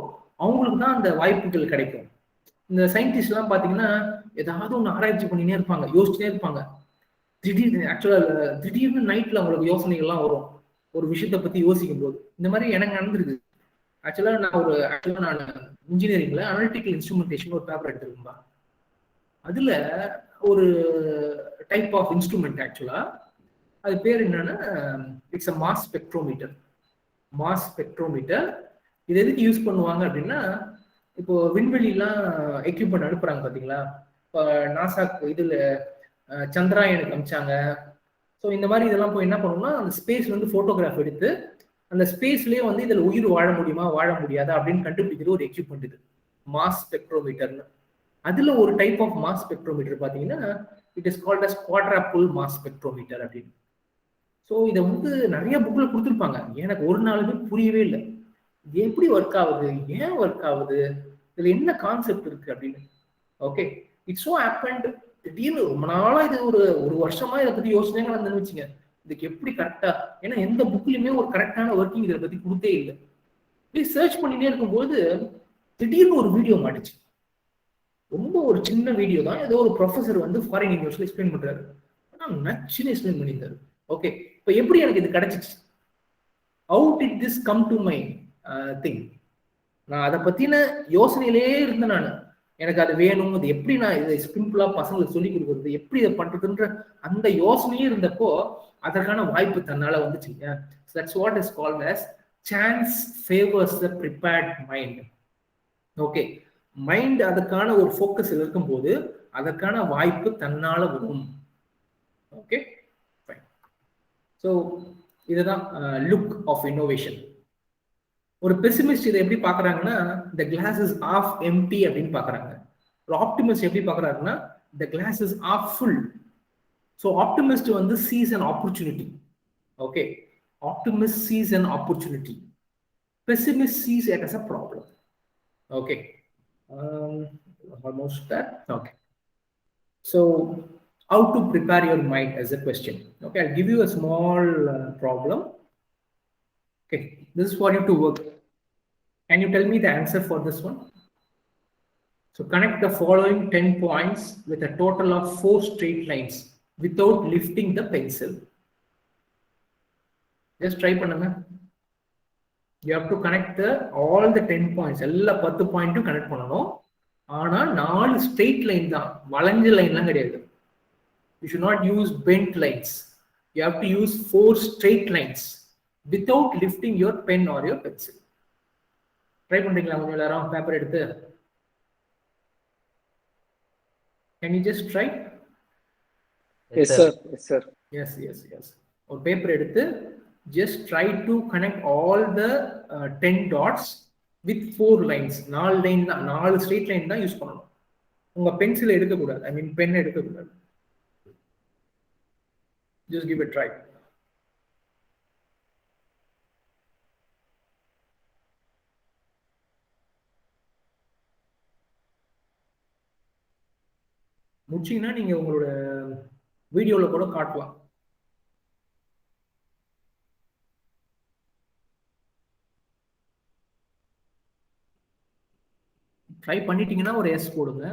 அவங்களுக்கு தான் அந்த வாய்ப்புகள் கிடைக்கும். இந்த சயின்டிஸ்ட் எல்லாம் பாத்தீங்கன்னா ஏதாவது ஒன்று ஆராய்ச்சி பண்ணினே இருப்பாங்க, யோசிச்சுட்டே இருப்பாங்க. திடீர்னு நைட்ல அவங்களுக்கு யோசனைகள்லாம் வரும் ஒரு விஷயத்த பத்தி யோசிக்கும் போது. இந்த மாதிரி எனக்கு நடந்திருக்கு. நான் இன்ஜினியரிங்ல அனலிட்டிக்கல் இன்ஸ்ட்ருமெண்டேஷன் ஒரு பேப்பர் எடுத்திருக்கேன்பா. அதுல ஒரு டைப் ஆஃப் இன்ஸ்ட்ருமெண்ட், ஆக்சுவலா அது பேர் என்னன்னா it's a mass spectrometer. Mass spectrometer இது எதுக்கு யூஸ் பண்ணுவாங்க அப்படின்னா, இப்போ விண்வெளிலாம் எக்யூப்மெண்ட் அனுப்புறாங்க பார்த்தீங்களா? இப்போ நாசா இதில் சந்திராயனுக்கு அனுப்பிச்சாங்க. ஸோ இந்த மாதிரி இதெல்லாம் போய் என்ன பண்ணணும்னா அந்த ஸ்பேஸ்ல வந்து ஃபோட்டோகிராஃப் எடுத்து அந்த ஸ்பேஸ்லேயே வந்து இதில் உயிர் வாழ முடியுமா வாழ முடியாதா அப்படின்னு கண்டுபிடிக்கிற ஒரு எக்யூப்மெண்ட் இது மாஸ் ஸ்பெக்ட்ரோமீட்டர்னு. அதில் ஒரு டைப் ஆஃப் மாஸ் ஸ்பெக்ட்ரோமீட்டர் பார்த்தீங்கன்னா it is called as quadrupole mass spectrometer அப்படின்னு. ஸோ இதை வந்து நிறைய புக்கில் கொடுத்துருப்பாங்க. எனக்கு ஒரு நாளுமே புரியவே இல்லை, இது எப்படி ஒர்க் ஆகுது, ஏன் ஒர்க் ஆகுது, இதில் என்ன கான்செப்ட் இருக்கு அப்படின்னு. Okay, it's so happened. திடீர்னு ரொம்ப நாளா இது ஒரு ஒரு வருஷமா இதை பத்தி யோசனைகள் வந்து வச்சுங்க, இதுக்கு எப்படி கரெக்டா, ஏன்னா எந்த புக்லயுமே ஒரு கரெக்டான ஒர்க்கிங் இதை பத்தி கொடுத்தே இல்லை. போய் சர்ச் பண்ணிட்டே இருக்கும்போது திடீர்னு ஒரு வீடியோ மாட்டுச்சு. ரொம்ப ஒரு சின்ன வீடியோ தான், ஏதோ ஒரு ப்ரொஃபஸர் வந்து ஃபாரின் யூனிவர்சிட்டியில் எக்ஸ்பிளைன் பண்றாரு. ஆனால் நச்சுன்னு எக்ஸ்பிளைன் பண்ணியிருந்தாரு. ஓகே, இப்போ எப்படி எனக்கு இது கிடைச்சிச்சு, how did this come to my thing, நான் அதை பத்தின யோசனையிலே இருந்தேன். நான் எனக்கு அது வேணும், அது எப்படி நான் இதை சிம்பிளா பசங்களுக்கு சொல்லி கொடுக்குறது, எப்படி இதை பண்றதுன்ற அந்த யோசனையே இருந்தப்போ அதற்கான வாய்ப்பு தன்னால வந்துச்சு. That's what is called as chance favors the prepared mind. Okay, mind அதுக்கான ஒரு ஃபோக்கஸ் இருக்கும்போது அதற்கான வாய்ப்பு தன்னால வரும். Okay, fine. ஸோ இதுதான் லுக் ஆஃப் இன்னோவேஷன். ஒரு பெசிமிஸ்ட் இதை எப்படி பாக்குறாங்கன்னா the glass is half empty அப்படின்னு பாக்குறாங்க. ஒரு ஆப்டிமிஸ்ட் எப்படி பாக்குறாருன்னா the glass is half full. So optimist வந்து sees an opportunity. Okay, optimist sees an opportunity, pessimist sees it as a problem. Okay, almost that. Okay, so how to prepare your mind as a question. Okay, I'll give you a small problem. Okay, this is for you to work. Can you tell me the answer for this one? So connect the following 10 points with a total of 4 straight lines without lifting the pencil. Just try பண்ணுங்க. You have to connect all the 10 points. எல்லா 10 பாயிண்ட்டும் connect பண்ணணும். ஆனா 4 straight line தான், வளைஞ்ச லைன்லாம் கிடையாது. You should not use bent lines. You have to use 4 straight lines without lifting your pen or your pencil. Try பண்றீங்களா கொஞ்சம் எல்லாரும் பேப்பர் எடுத்து? Can you just try? Yes sir, yes sir. Yes. ஒரு paper எடுத்து just try to connect all the 10 dots with 4 lines. 4 line தான், 4 straight line தான் use பண்ணணும். உங்க பென்சில் எடுக்கக்கூடாது, ஐ மீன் பென் எடுக்கக்கூடாது. Just give it a try. முடிச்சீங்கன்னா நீங்க உங்களோட வீடியோல கூட காட்டலாம். ட்ரை பண்ணிட்டீங்கன்னா ஒரு எஸ் போடுங்க.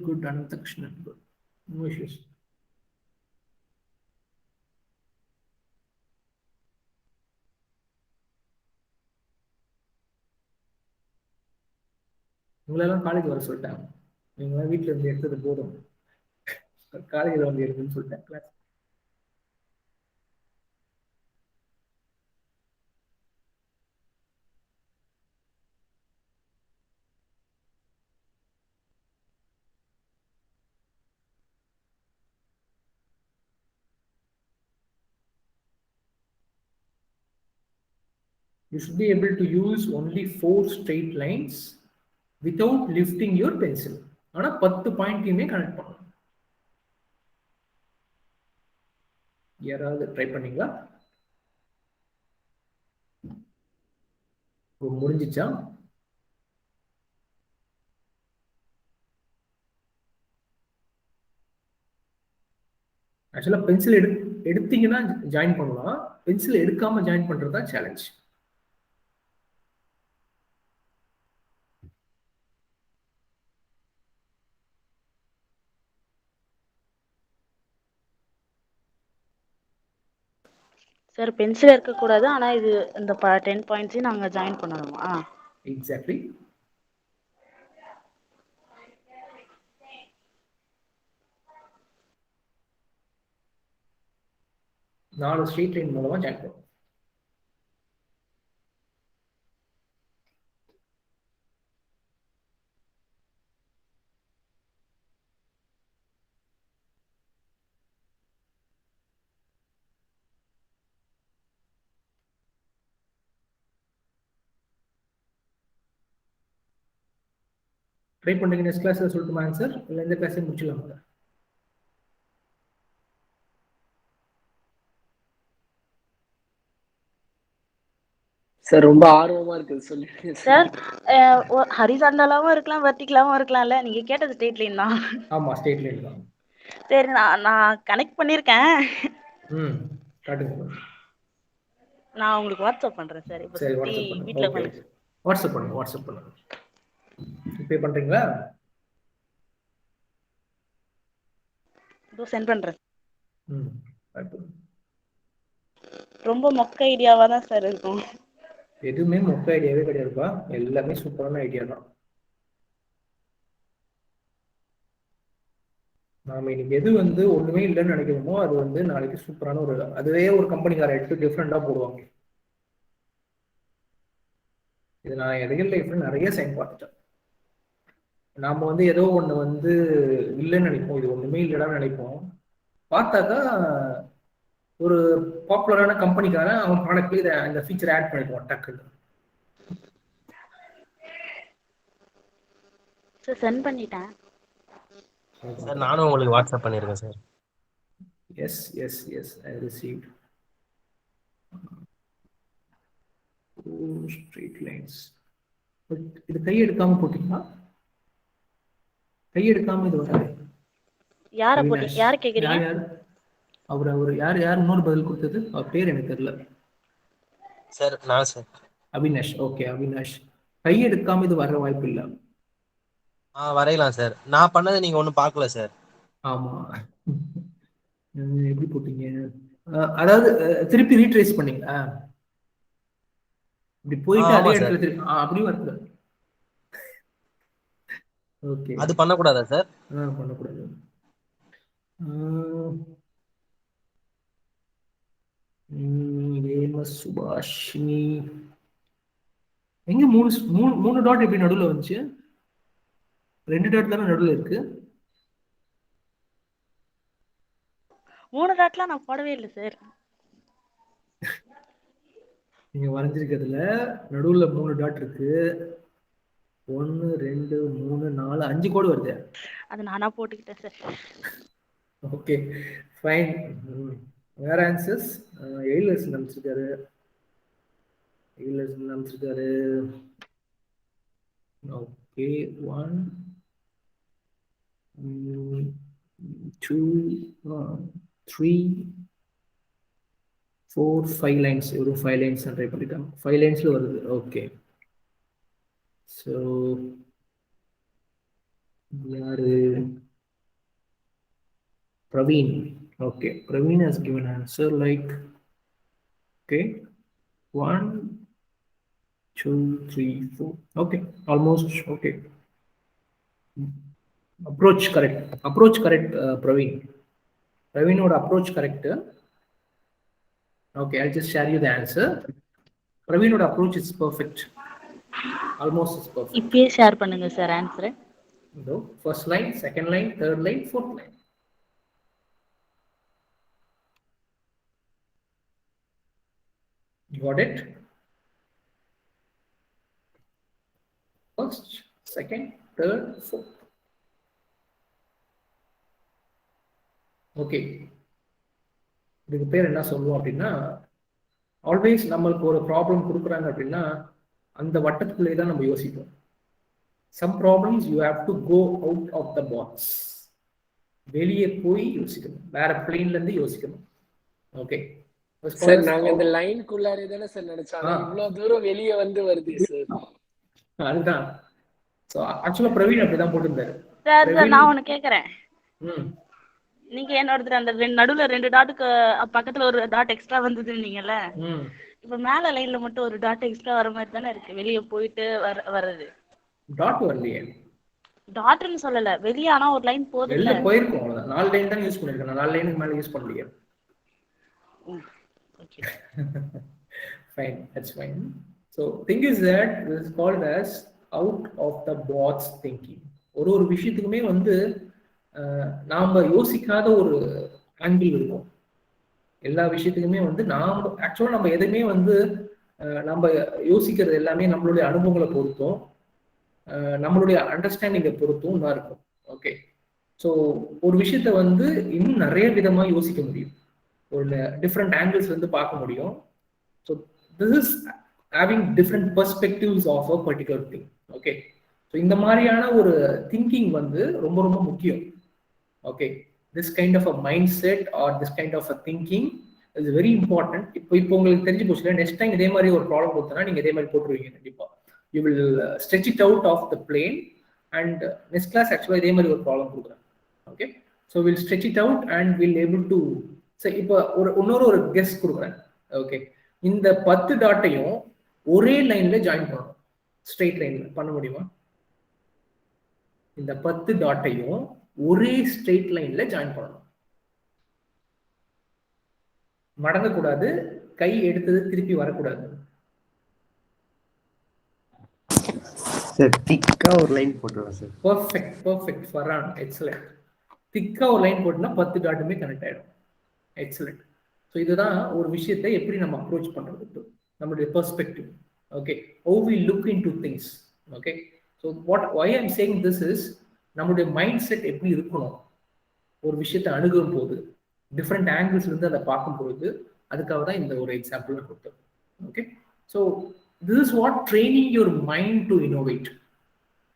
Good Ananthakrishnan, good, no issues. உங்களெல்லாம் காலேஜ் வர சொல்லிட்டாங்க, நீங்க வீட்டுல இருந்து எடுத்தது போதும், காலேஜில் வந்து எடுக்குன்னு சொல்லிட்டேன் class. You should be able to use only 4 straight lines without lifting your pencil. ஆனா 10 பாயிண்ட்டையுமே கனெக்ட் பண்ணணும். யாராவது ட்ரை பண்ணீங்களா? முடிஞ்சிச்சா? ஆக்சுவலா பென்சில் எடுத்தீங்கன்னா ஜாயின் பண்ணலாம், பென்சில் எடுக்காம ஜாயின் பண்றது தான் சேலஞ்ச். சார் பென்சில் இருக்கக்கூடாது, ஆனா இது இந்த 10 பாயிண்ட்ஸையும் நாங்க ஜாயின் பண்ணணுமா? எக்ஸாக்ட்லி. 4 ஸ்ட்ரெயிட் லைன் மூலமா ஜாயின் பண்ணுவோம். ட்ரை பண்ணுங்க. நெக்ஸ்ட் கிளாஸ்ல சொல்லட்டுமா ஆன்சர், இல்லை இந்த கிளாஸே முடிச்சிடலாமா? சார் ரொம்ப ஆர்வமா இருக்குது, சொல்லிடுங்க சார். ஹரிசாண்டலாவும் இருக்கலாம், வெர்டிகலாவும் இருக்கலாம்ல. நீங்க கேட்டது ஸ்ட்ரெயிட் லைன் தான். ஆமா, ஸ்ட்ரெயிட் லைன் தான். சரி, நான் கனெக்ட் பண்ணிருக்கேன். காட்டுங்க. நான் உங்களுக்கு வாட்ஸ்அப் பண்றேன் சார். இப்போ சரி, சுத்தி வாட்ஸ்அப் பண்ணுங்க. வீட்ல ஓகே, உட்காந்து. வாட்ஸ்அப் பண்ணுங்க. இப்போ பண்றீங்களா? இதோ சென்ட் பண்றேன். காட்டுங்க. ரொம்ப மொக்க ஐடியாவா தான் சார் இருக்கும். எதுவுமே மொக்க ஐடியாவே கிடையாதுப்பா, எல்லாமே சூப்பரான ஐடியா தான். நாம இன்னைக்கு எது ஒண்ணுமே இல்லைன்னு நினைக்கிறோமோ அது நாளைக்கு சூப்பரான அதுவே ஒரு கம்பெனிக்கார எடுத்து டிஃப்ரெண்டா போடுவாங்க. இது நான் ரியல் லைஃப்ல நிறைய சைன் பார்த்துட்டேன். நாம ஏதோ ஒண்ணு இல்லைன்னு நினைப்போம், இது ஒண்ணுமே இல்லைடான்னு நினைப்போம். பார்த்தாக்கா ஒரு பாப்புலரான கம்பெனிக்காரன் அவன் ப்ராடக்ட்ல இந்த ஃபீச்சர் ஆட் பண்ணிடுவான் டக்குன்னு. சார் சென்ட் பண்ணிட்டேன் சார். நானும் உங்களுக்கு வாட்ஸ்அப் பண்ணிருக்கேன் sir. Yes I received. Straight lines. இது கையெடுக்காம போட்டீங்களா? கையெடுக்காம இது வராது. யார போட்டீங்க? யார கேக்குறீங்க? யார் அவர் யார் இன்னொரு பதில் கொடுத்தது? அவர் பேர் எனக்கு தெரியல சார். நான் சார் அவினாஷ். ஓகே அவினாஷ், கையெடுக்காம இது வர வாய்ப்பு இல்லை. வரையலாம் சார். நான் பண்ணதை நீங்க ஒன்றும் பார்க்கல சார். ஆமா, எப்படி போட்டீங்க? அதாவது திருப்பி ரீட்ரேஸ் பண்ணீங்களா? இப்படி போயிட்டு அதே இடத்துல திருப்பி அப்படி வருது. ஓகே, அது பண்ணக்கூடாதா சார்? பண்ணக்கூடாது. சுபாஷினி எங்க மூணு டாட் எப்படி நடுவில் வந்துச்சு? 2 டாட் தானே நடுவில் இருக்கு. 3 டாட்லாம் நான் போடவே இல்லை சார். நீங்க வரைஞ்சிருக்கிறதுல நடுவுல 3 டாட் இருக்கு. 1 2 3 4 5 கோடு வருது. அது நானா போட்டுக்கிட்டேன் சார். Okay fine. வேற ஆன்சர்ஸ்? எயிலர்ஸ் நம்பிச்சிருக்காரு. Okay 1 2 3 4 5 lines. ஒரு 5 லைன்ஸ் ட்ரை பண்ணிட்டாங்க. 5 லைன்ஸ்ல வருது. ஓகே, ஸோ யாரு? Praveen. Okay, Praveen has given answer like, okay, 1 2 3 4. Okay, almost okay. Approach correct. Praveen. Praveen would approach correct. Okay, I'll just share you the answer. Praveen would approach is perfect. Almost is perfect. இப்பயே share பண்ணுங்க sir answer. First line, second line, third line, fourth line. You got it? First, second, third, fourth. Okay. இதுக்கு பேர் என்ன சொல்லுவோம் அப்படின்னா, always நம்மளுக்கு ஒரு problem கொடுக்குறாங்க அப்படின்னா அந்த வட்டத்துக்குள்ளே தான் நம்ம யோசிப்போம். Some problems you have to go out of the box. வெளியே போய் யோசிக்கணும், வேற பிளேன்ல இருந்து யோசிக்கணும். ஓகே சார், நாங்க இந்த லைன்குள்ளாரே தானே சார் நினைச்சோம், இவ்வளவு தூரம் வெளியே வருது சார். அதுதான். சோ ஆக்சுவலா பிரவீன் அப்படிதான் போட்டிருந்தாரு. சார் நான் ஒன்னு கேக்குறேன். நீங்க என்னோட அந்த நடுவுல 2 டாட்டுக்கு பக்கத்துல ஒரு டாட் எக்ஸ்ட்ரா வந்ததுன்னீங்கல்ல, இப்ப மேல லைன்ல மட்டும் ஒரு டாட் எக்ஸ்ட்ரா வர மாதிரி தானே இருக்கு, வெளியே போயிட்டு வர்றது. டாட் வரலையே. டாட்னு சொல்லல, வெளியே ஆனா ஒரு லைன் போகுது. வெளிய போயிருக்கும், அவ்வளவுதான். 4 லைன் தான் யூஸ் பண்ணிருக்கேன். 4 லைனுக்கு மேல யூஸ் பண்ணலையே. Okay Fine, that's fine. So thing is that this is called as out of the box thinking. ஒரு விஷயத்துக்குமே வந்து நாம யோசிக்காத ஒரு ஆங்கிள் இருக்கும். எல்லா விஷயத்துக்குமே வந்து ஆக்சுவலா நம்ம எதுவுமே வந்து நம்ம யோசிக்கிறது எல்லாமே நம்மளுடைய அனுபவங்களை பொறுத்தும் நம்மளுடைய அண்டர்ஸ்டாண்டிங்கை பொறுத்தும் தான் இருக்கும். ஓகே, ஸோ ஒரு விஷயத்த வந்து இன்னும் நிறைய விதமா யோசிக்க முடியும், ஒரு டிஃப்ரெண்ட் ஆங்கிள்ஸ் வந்து பார்க்க முடியும். So this is having different perspectives of a particular thing. Okay, so இந்த மாதிரியான ஒரு திங்கிங் வந்து ரொம்ப ரொம்ப முக்கியம். Okay, this kind of a mindset or this kind of a thinking is very important. இப்போ உங்களுக்கு தெரிஞ்சு போச்சுல, நெக்ஸ்ட் டைம் இதே மாதிரி ஒரு ப்ராப்ளம் கொடுத்தனா நீங்க இதே மாதிரி போட்டுருவீங்க கண்டிப்பா. You will stretch it out of the plane and next class ஆக்சுவலாக இதே மாதிரி ஒரு ப்ராப்ளம் கொடுக்குறேன். Okay, so will stretch it out and will able to இப்போ இன்னொரு கெஸ் கொடுக்குறேன். ஓகே, இந்த 10 டாட்டையும் ஒரே லைன்ல ஜாயின் பண்ணணும். ஸ்ட்ரெயிட் லைன்ல பண்ண முடியுமா? இந்த 10 டாட்டையும் ஒரே ஸ்ட்ரெயிட் லைன்ல ஜாயின் பண்ணணும். மடங்கக்கூடாது, கை எடுத்தது திருப்பி வரக்கூடாது. சார் திக்கா ஒரு லைன் போட்டுருவோம் சார். Perfect Farhan, excellent. திக்கா ஒரு லைன் போட்டுனா 10 டாட்டுமே கனெக்ட் ஆயிடும். எக்ஸலென்ட். ஸோ இதுதான் ஒரு விஷயத்தை எப்படி நம்ம அப்ரோச் பண்றது, நம்மளுடைய perspective. Okay, how we look into things. Okay, so why I'm saying this is, நம்மளுடைய மைண்ட் செட் எப்படி இருக்கணும் ஒரு விஷயத்தை அணுகும் போது, டிஃப்ரெண்ட் ஆங்கிள்ஸ்ல இருந்து அதை பார்க்கும் பொழுது, அதுக்காக தான் இந்த ஒரு எக்ஸாம்பிள் கொடுத்தோம். Okay, so this is what training your mind to innovate.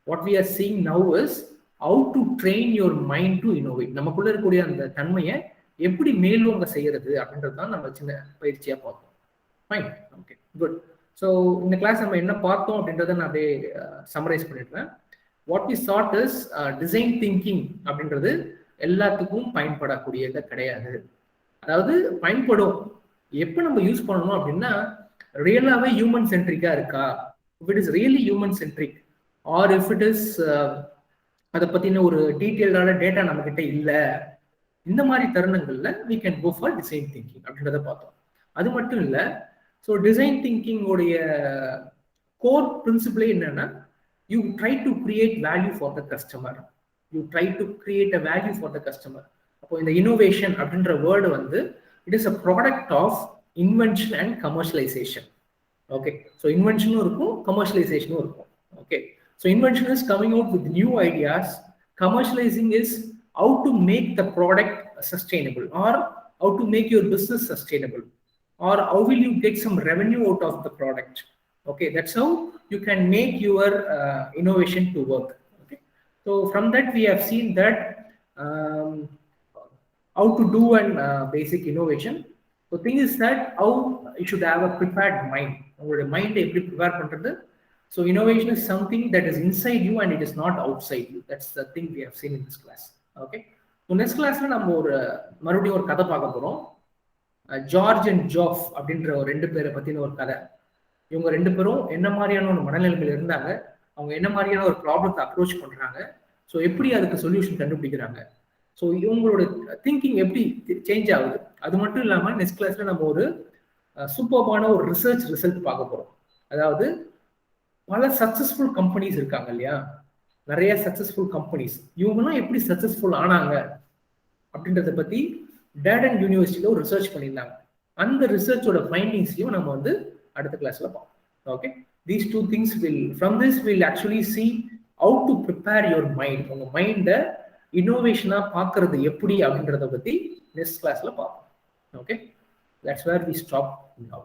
What we are seeing now is how to train your mind to innovate. நமக்குள்ள இருக்கக்கூடிய அந்த தன்மையை எப்படி மேலோங்க செய்யறது அப்படின்றது தான் நம்ம சின்ன பயிற்சியா பார்த்தோம். Fine, okay, good. ஸோ இந்த கிளாஸ் நம்ம என்ன பார்த்தோம் அப்படின்றத நான் அப்படியே சம்மரைஸ் பண்ணிடுறேன். What we said is design thinking அப்படின்றது எல்லாத்துக்கும் பயன்படக்கூடியது கிடையாது. அதாவது பயன்படும், எப்போ நம்ம யூஸ் பண்ணணும் அப்படின்னா ரியலாவே ஹியூமன் சென்ட்ரிக்கா இருக்கா, if it is really human centric or if it is அதை பத்தின ஒரு டீட்டெயில்டான டேட்டா நம்ம கிட்ட இல்லை, இந்த மாதிரி தருணங்கள்ல we can go for design thinking அப்படின்றத பார்த்தோம். அது மட்டும் இல்லை, ஸோ டிசைன் திங்கிங் உடைய கோர் பிரின்சிபிளே என்னன்னா, you try to create value for the customer. You try to create a value for the customer. அப்போ இந்த இனோவேஷன் அப்படின்ற வேர்டு வந்து it is a product of invention and commercialization. Okay, so இன்வென்ஷனும் இருக்கும், கமர்ஷியலைசேஷனும் இருக்கும். Okay, so invention is coming out with new ideas. Commercializing is how to make the product sustainable, or how to make your business sustainable, or how will you get some revenue out of the product. Okay, that's how you can make your innovation to work. Okay, so from that we have seen that how to do an basic innovation. So thing is that how you should have a prepared mind. Your mind எப்படி prepare பண்றது. So innovation is something that is inside you and it is not outside you. That's the thing we have seen in this class. Okay, so next classல நம்ம மறுபடியும் ஒரு கதை பார்க்க போறோம். George and ஜாஃப் அப்படின்ற ஒரு 2 பேரை பத்தின ஒரு கதை. இவங்க 2 பேரும் என்ன மாதிரியான ஒரு மனநிலைமையில இருந்தாங்க, அவங்க என்ன மாதிரியான ஒரு ப்ராப்ளத்தை அப்ரோச் பண்றாங்க, ஸோ எப்படி அதுக்கு சொல்யூஷன் கண்டுபிடிக்கிறாங்க, ஸோ இவங்களோட திங்கிங் எப்படி சேஞ்ச் ஆகுது. அது மட்டும் இல்லாமல் நெக்ஸ்ட் கிளாஸ்ல நம்ம ஒரு சூப்பர்பான ஒரு ரிசல்ட் பார்க்க போறோம். அதாவது பல சக்சஸ்ஃபுல் கம்பெனிஸ் இருக்காங்க இல்லையா, நிறைய சக்சஸ்ஃபுல் கம்பெனிஸ், இவங்கெல்லாம் எப்படி சக்சஸ்ஃபுல் ஆனாங்க அப்படின்றத பத்தி டேடன் யூனிவர்சிட்டியில ஒரு ரிசர்ச் பண்ணியிருந்தாங்க. அந்த ரிசர்ச்சோட ஃபைண்டிங்ஸையும் நம்ம அடுத்த கிளாஸ்ல பார்ப்போம். Okay, these 2 things will from this will actually see how to prepare your mind. உங்க மைண்டை இன்னோவேஷனா பார்க்கறது எப்படி அப்படின்றத பத்தி நெக்ஸ்ட் கிளாஸ்ல பார்ப்போம். Okay, that's where we stop now.